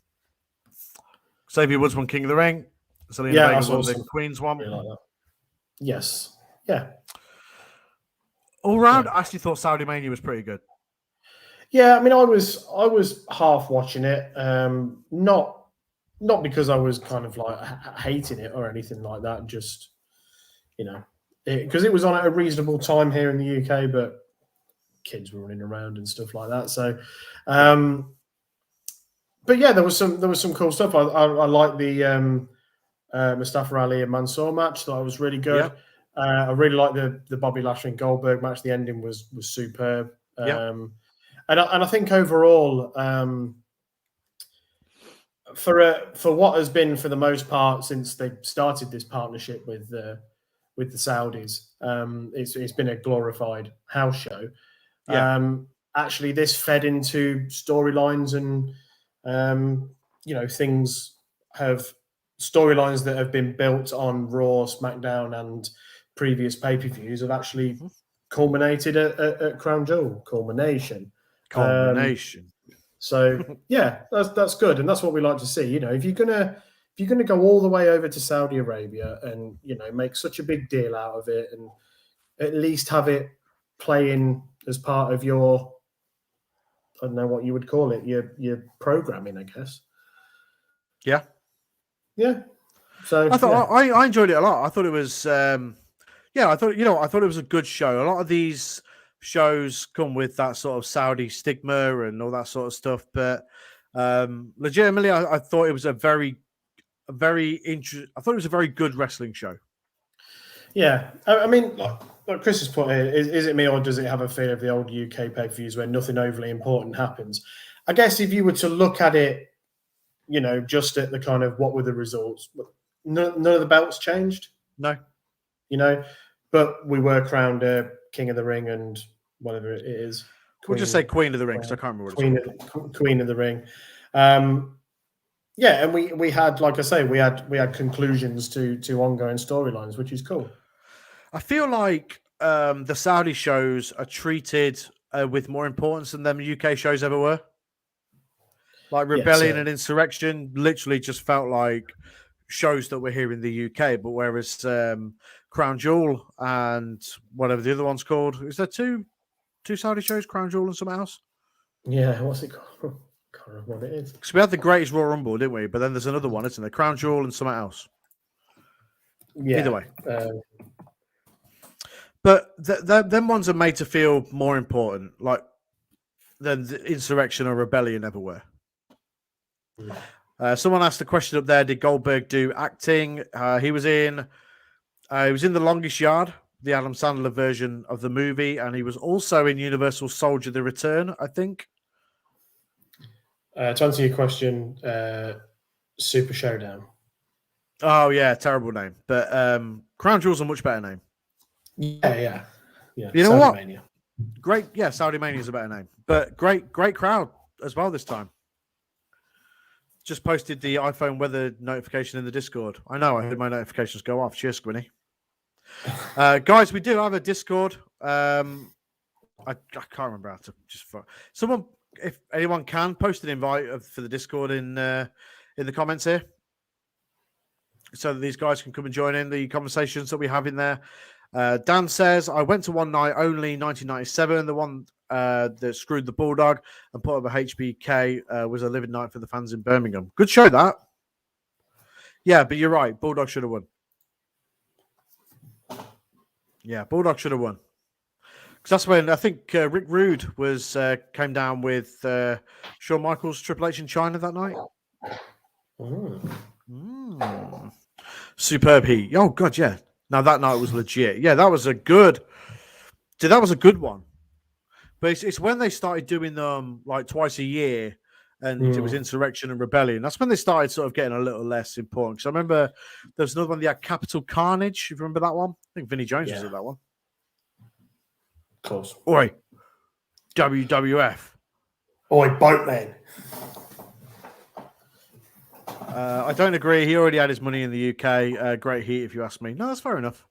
Xavier Woods won King of the Ring. Selena Vega won the Queen's one. Like that. Yes. Yeah. All round, I actually thought Saudi Mania was pretty good. Yeah, I mean, I was half watching it, not because I was kind of like hating it or anything like that. Just because it was on at a reasonable time here in the UK, but kids were running around and stuff like that. So, but yeah, there was some cool stuff. I like the Mustafa Ali and Mansoor match. That was really good. Yep. I really like the Bobby Lashley and Goldberg match. The ending was superb. And I think overall, for what has been for the most part since they started this partnership with the Saudis, it's been a glorified house show. Yeah. Actually, this fed into storylines and storylines that have been built on Raw, SmackDown, and previous pay-per-views have actually culminated at Crown Jewel. Culmination. So yeah, that's good, and that's what we like to see. If you're gonna go all the way over to Saudi Arabia and make such a big deal out of it, and at least have it playing as part of your, I don't know what you would call it, your programming, I guess. Yeah. So I thought I enjoyed it a lot. I thought it was I thought it was a good show. A lot of these shows come with that sort of Saudi stigma and all that sort of stuff, but legitimately, I thought it was a very good wrestling show. Yeah, I mean, like Chris has put here, is it me or does it have a feel of the old UK pay-per-views where nothing overly important happens? I guess if you were to look at it, just at the kind of what were the results, none of the belts changed. No, but we were crowned King of the Ring and whatever it is. We'll just say Queen of the Ring because I can't remember what it's called. Queen of the Ring. Yeah, and we had, like I say, we had conclusions to ongoing storylines, which is cool. I feel like the Saudi shows are treated with more importance than them UK shows ever were. Like Rebellion and Insurrection literally just felt like shows that were here in the UK, but whereas Crown Jewel and whatever the other one's called, is there two Saudi shows, Crown Jewel and something else? Yeah, what's it called? I can't remember what it is. Because we had the Greatest Royal Rumble, didn't we? But then there's another one, isn't there? Crown Jewel and something else. Yeah. Either way. But them ones are made to feel more important, like than the Insurrection or Rebellion ever were. Someone asked the question up there: did Goldberg do acting? He was in The Longest Yard, the Adam Sandler version of the movie, and he was also in Universal Soldier: The Return, I think. To answer your question, Super Showdown. Oh yeah, terrible name, but Crown Jewel's a much better name. Yeah. You know Saudi what? Mania. Great, yeah, Saudi Mania is a better name, but great crowd as well this time. Just posted the iPhone weather notification in the Discord. I know, I heard my notifications go off. Cheers, Squinny. Guys, we do have a Discord. I can't remember how to someone, if anyone can, post an invite for the Discord in the comments here, so that these guys can come and join in the conversations that we have in there. Dan says, I went to one night only, 1997. The one that screwed the Bulldog and put up a HBK was a living night for the fans in Birmingham. Good show, that. Yeah, but you're right. Bulldog should have won. Yeah, Bulldog should have won. Because that's when I think Rick Rude came down with Shawn Michaels, Triple H in China that night. Superb heat. Oh, God, yeah. Now, that night was legit. Yeah, that was a good one. but it's when they started doing them like twice a year, and it was Insurrection and Rebellion. That's when they started sort of getting a little less important. Because I remember there was another one, they had Capital Carnage. If you remember that one, I think Vinnie Jones was at that one. Of course. Oi, WWF. Oi, Boatman. I don't agree. He already had his money in the UK. Great heat, if you ask me. No, that's fair enough.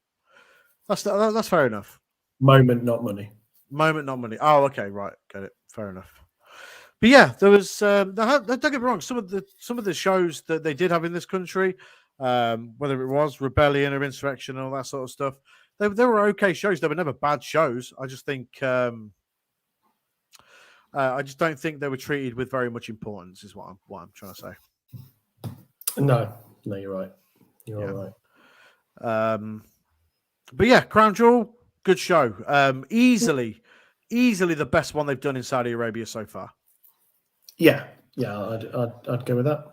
That's fair enough. Moment, not money. Moment, not money. Oh, okay, right, get it. Fair enough. But yeah, there was. Don't get me wrong. Some of the shows that they did have in this country, whether it was Rebellion or Insurrection and all that sort of stuff, they were okay shows. They were never bad shows. I just think. I just don't think they were treated with very much importance. Is what I'm trying to say. No, you're right. You're right. But yeah, Crown Jewel, good show. Easily the best one they've done in Saudi Arabia so far. Yeah, I'd go with that.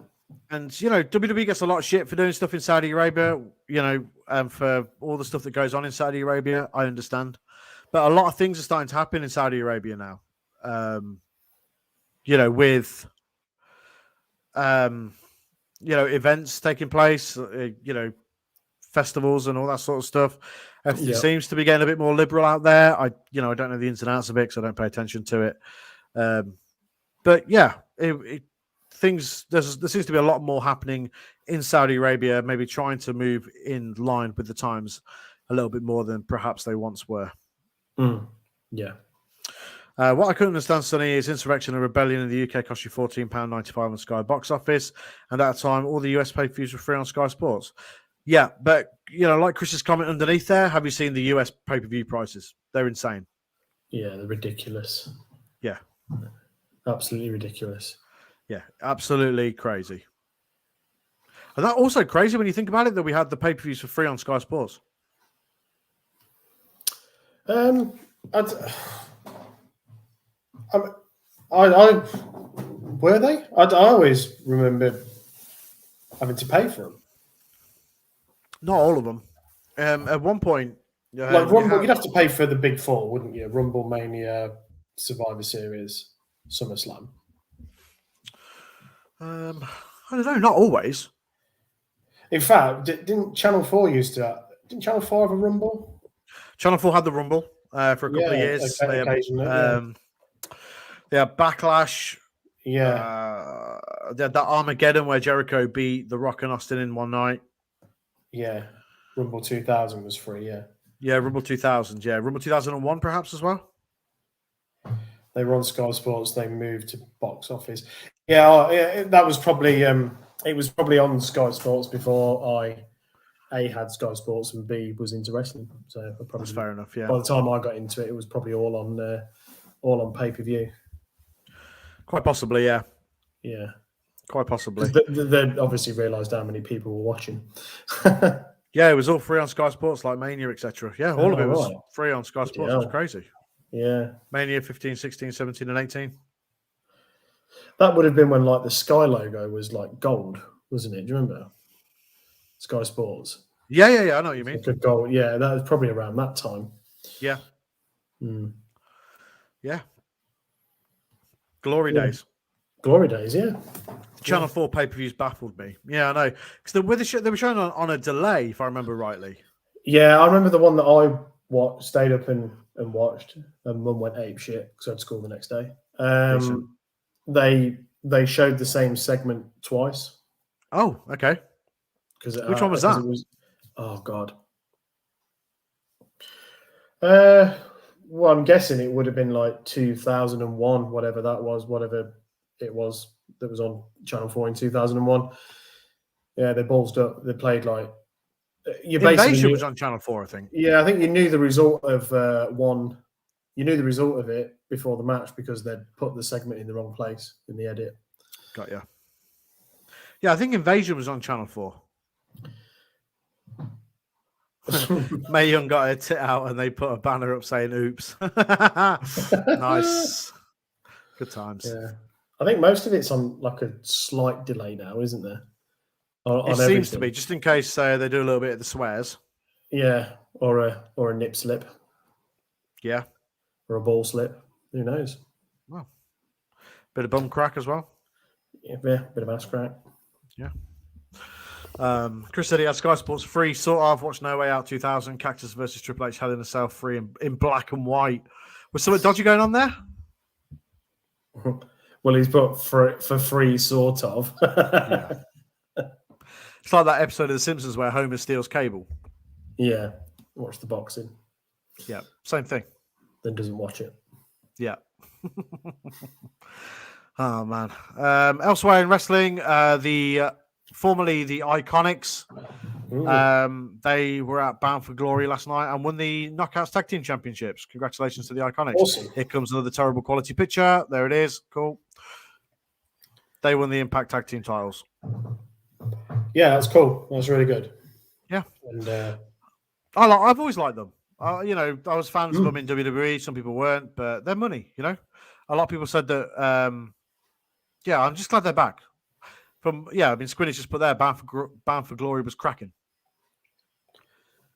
And WWE gets a lot of shit for doing stuff in Saudi Arabia. And for all the stuff that goes on in Saudi Arabia, I understand. But a lot of things are starting to happen in Saudi Arabia now. With events taking place, festivals and all that sort of stuff. Everything seems to be getting a bit more liberal out there. I don't know the ins and outs of it because I don't pay attention to it. But yeah, there seems to be a lot more happening in Saudi Arabia, maybe trying to move in line with the times a little bit more than perhaps they once were. Yeah. What I couldn't understand, Sonny, is Insurrection and Rebellion in the UK cost you £14.95 on Sky Box Office. And at that time, all the US pay-per-views were free on Sky Sports. Yeah, but, like Chris's comment underneath there, have you seen the US pay-per-view prices? They're insane. Yeah, they're ridiculous. Yeah. Absolutely ridiculous. Yeah, absolutely crazy. And that also crazy when you think about it, that we had the pay-per-views for free on Sky Sports. Were they? I always remember having to pay for them. Not all of them. At one point, like Rumble, you'd have to pay for the big four, wouldn't you? Rumble, Mania, Survivor Series, SummerSlam. I don't know. Not always. In fact, didn't Channel 4 Didn't Channel 4 have a Rumble? Channel 4 had the Rumble for a couple of years. They had Backlash. Yeah. They had that Armageddon where Jericho beat The Rock and Austin in one night. Yeah. Rumble 2000 was free, yeah. Yeah, Rumble 2000, yeah. Rumble 2001 perhaps as well? They were on Sky Sports. They moved to Box Office. Yeah, that was probably... it was probably on Sky Sports before I A, had Sky Sports, and B, was into wrestling. So that's fair enough, yeah. By the time I got into it, it was probably all on pay-per-view. Quite possibly, yeah. Yeah. Quite possibly. They obviously realised how many people were watching. Yeah, it was all free on Sky Sports, like Mania, etc. Yeah, all of it was free on Sky Sports. It was crazy. Yeah. Mania 15, 16, 17, and 18. That would have been when, like, the Sky logo was, like, gold, wasn't it? Do you remember? Sky Sports. Yeah. I know what you mean. Like gold. Yeah, that was probably around that time. Yeah. Yeah. Glory days. Glory days, yeah. Channel 4 pay-per-views baffled me. Yeah, I know. Because they were shown on a delay, if I remember rightly. Yeah, I remember the one that I stayed up and watched, and Mum went ape shit because I had school the next day. They showed the same segment twice. Oh, okay. Which one was that? Oh, God. Well, I'm guessing it would have been like 2001, whatever it was that was on Channel 4 in 2001. Yeah, they ballsed up. They played like... Invasion was on Channel 4, I think. Yeah, I think you knew the result of one. You knew the result of it before the match because they'd put the segment in the wrong place in the edit. Got you. Yeah, I think Invasion was on Channel 4. Mae Young got her tit out and they put a banner up saying oops. Nice. Good times. Yeah. I think most of it's on like a slight delay now, isn't there? It seems to be, just in case they do a little bit of the swears. Yeah, or a nip slip. Yeah. Or a ball slip. Who knows? Well, bit of bum crack as well. Yeah, bit of ass crack. Yeah. Chris said he had Sky Sports free, sort of. Watched No Way Out 2000, Cactus versus Triple H, Hell in a Cell free in black and white. Was something dodgy going on there? Well, he's put for free, sort of. Yeah. It's like that episode of The Simpsons where Homer steals cable. Yeah. Watch the boxing. Yeah. Same thing. Then doesn't watch it. Yeah. Oh, man. Elsewhere in wrestling, formerly the Iconics, they were at Bound for Glory last night and won the Knockouts Tag Team Championships. Congratulations to the Iconics. Awesome. Here comes another terrible quality picture. There it is. Cool. They won the Impact Tag Team titles. Yeah, that's cool. That's really good. Yeah. And I've always liked them. I was fans of them in WWE. Some people weren't, but they're money, A lot of people said that, I'm just glad they're back. Squinny's just put there, Bound for Glory was cracking.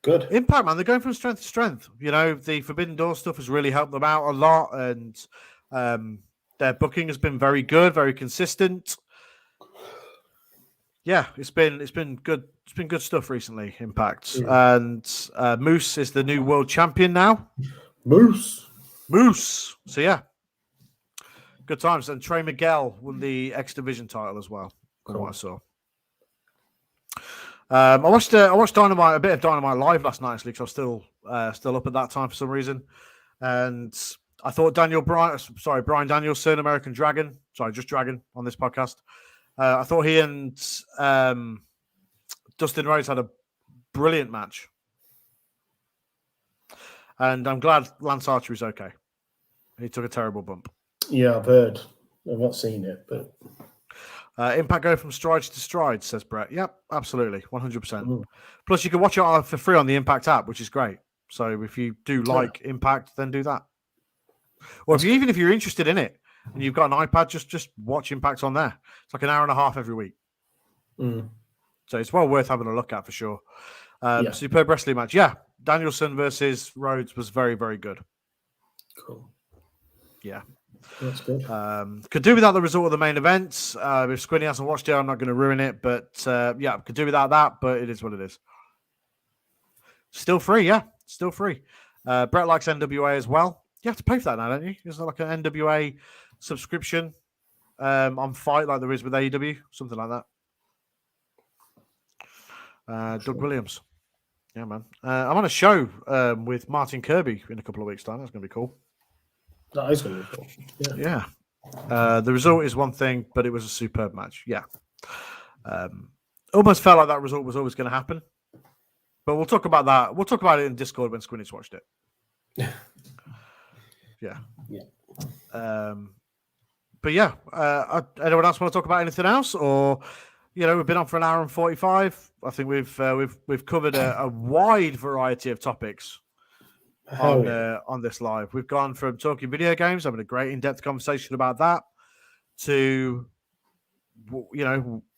Good. Impact, man, they're going from strength to strength. The Forbidden Door stuff has really helped them out a lot, and their booking has been very good, very consistent. Yeah, it's been good. It's been good stuff recently, Impact. And Moose is the new world champion now. Moose. So yeah, good times. And Trey Miguel won the X Division title as well. From what I saw. I watched Dynamite, a bit of Dynamite live last night actually, because I was still up at that time for some reason, and I thought Bryan Danielson, American Dragon, just Dragon on this podcast. I thought he and Dustin Rhodes had a brilliant match, and I'm glad Lance Archer is okay. He took a terrible bump. Yeah, I've heard. I've not seen it, but Impact go from strides to strides, says Brett. Yep, absolutely, 100%. Plus, you can watch it for free on the Impact app, which is great. So if you do like Impact, then do that. Or even if you're interested in it and you've got an iPad, just watch Impact on there. It's like an hour and a half every week. So it's well worth having a look at for sure. Superb wrestling match. Yeah, Danielson versus Rhodes was very, very good. Cool. Yeah. That's good. Could do without the result of the main event. If Squinny hasn't watched it, I'm not going to ruin it. But could do without that, but it is what it is. Still free, yeah. Still free. Brett likes NWA as well. You have to pay for that now, don't you? There's like an NWA subscription on Fight like there is with AEW, something like that. Doug Williams. Yeah, man. I'm on a show with Martin Kirby in a couple of weeks' time. That's going to be cool. That is going to be cool. Yeah. The result is one thing, but it was a superb match. Yeah. Almost felt like that result was always going to happen. But we'll talk about that. We'll talk about it in Discord when Squinny's watched it. Yeah. But yeah, anyone else want to talk about anything else? Or, we've been on for an hour and 45. I think we've covered a wide variety of topics on this live. We've gone from talking video games, having a great in-depth conversation about that, to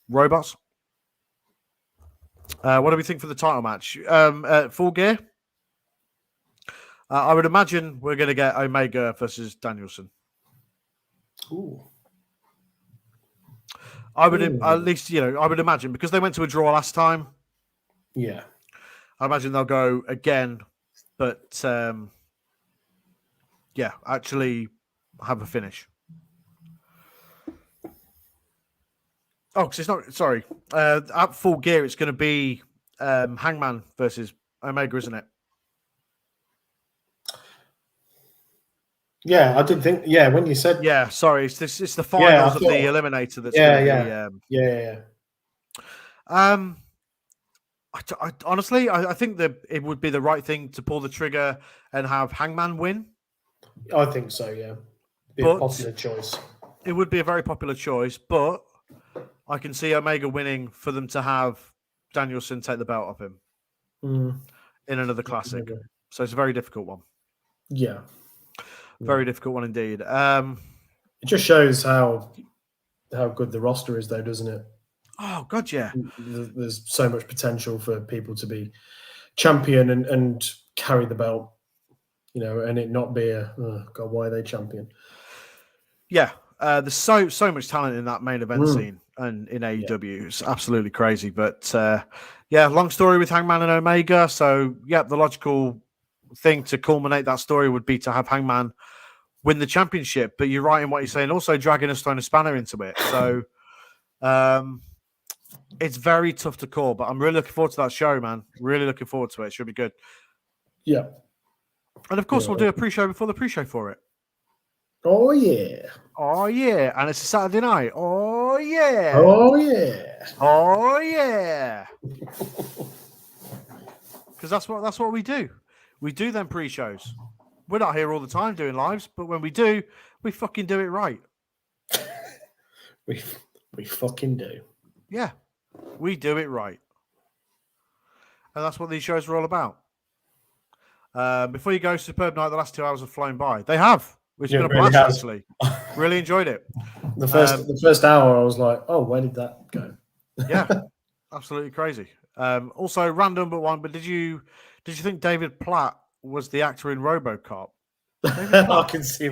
robots. What do we think for the title match? Full Gear. I would imagine we're going to get Omega versus Danielson. Ooh. I would at least, I would imagine, because they went to a draw last time. Yeah. I imagine they'll go again, but actually have a finish. Oh, because it's not. Sorry, at Full Gear, it's going to be Hangman versus Omega, isn't it? Yeah, I did think. Yeah, when you said. Yeah, sorry, it's the finals of the Eliminator. That's yeah. I honestly, I think that it would be the right thing to pull the trigger and have Hangman win. I think so. Yeah, a popular choice. It would be a very popular choice, but I can see Omega winning for them to have Danielson take the belt off him in another classic. So it's a very difficult one. Yeah. Very difficult one indeed. It just shows how good the roster is, though, doesn't it? Oh, God, yeah. There's so much potential for people to be champion and carry the belt. and it not be a God, why are they champion? Yeah, there's so much talent in that main event scene and in AEW. Yeah. It's absolutely crazy. But long story with Hangman and Omega. So the logical thing to culminate that story would be to have Hangman win the championship. But you're right in what you're saying. Also, Dragon has thrown a spanner into it. So it's very tough to call. But I'm really looking forward to that show, man. Really looking forward to it. It should be good. Yeah. And of course, we'll do a pre-show before the pre-show for it. Oh, yeah. Oh, yeah. And it's a Saturday night. Oh, yeah. Oh, yeah. Oh, yeah. Because that's what we do. We do them pre-shows. We're not here all the time doing lives, but when we do, we fucking do it right. we fucking do. Yeah. We do it right. And that's what these shows are all about. Before you go, superb night. The last 2 hours have flown by. They have. Which has been a blast, actually. Really enjoyed it. The first hour, I was like, "Oh, where did that go?" Yeah, absolutely crazy. Also, random but one. But did you think David Platt was the actor in RoboCop? I can see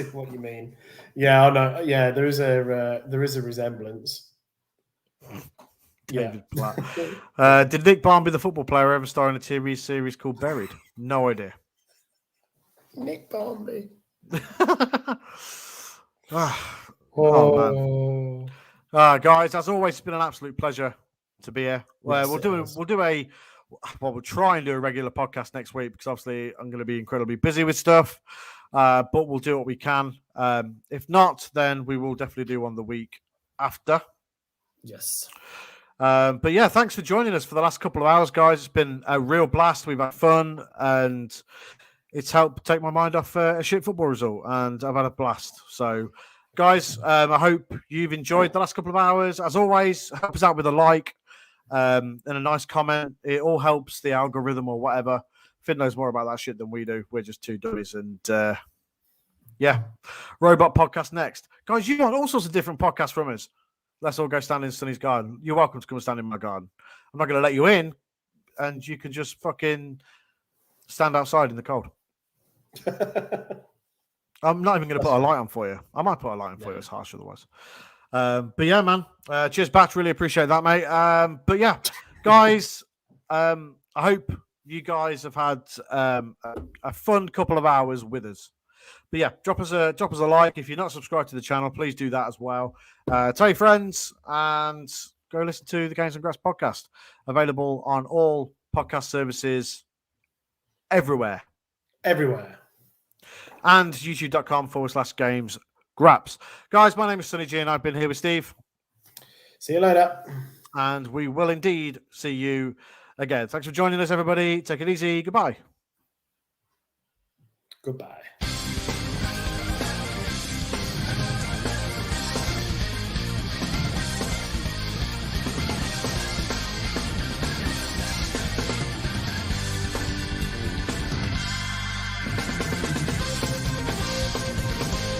what you mean. Yeah, I know. Yeah, there is a resemblance. David Platt. Did Nick Barmby, the football player, ever star in a TV series called Buried? No idea. Nick Barmby. Man. Guys, as always, it's been an absolute pleasure to be here. Yes, we'll try and do a regular podcast next week because obviously I'm going to be incredibly busy with stuff. But we'll do what we can. If not, then we will definitely do one the week after. Yes. But yeah, thanks for joining us for the last couple of hours, guys. It's been a real blast. We've had fun and it's helped take my mind off a shit football result, and I've had a blast. So, guys, I hope you've enjoyed the last couple of hours. As always, help us out with a like and a nice comment. It all helps the algorithm or whatever. Finn knows more about that shit than we do. We're just two dummies. And Robot Podcast next. Guys, you want all sorts of different podcasts from us. Let's all go stand in Sonny's garden. You're welcome to come and stand in my garden. I'm not going to let you in, and you can just fucking stand outside in the cold. I'm not even going to put a light on for you. I might put a light on for you. It's harsh otherwise. But yeah, man. Cheers, Batch. Really appreciate that, mate. But yeah, guys, I hope you guys have had a fun couple of hours with us. But yeah, drop us a like. If you're not subscribed to the channel, please do that as well. Tell your friends and go listen to the Games and Graps podcast. Available on all podcast services everywhere. And youtube.com/games-graps. Guys, my name is Sonny G and I've been here with Steve. See you later. And we will indeed see you again. Thanks for joining us, everybody. Take it easy. Goodbye. Goodbye.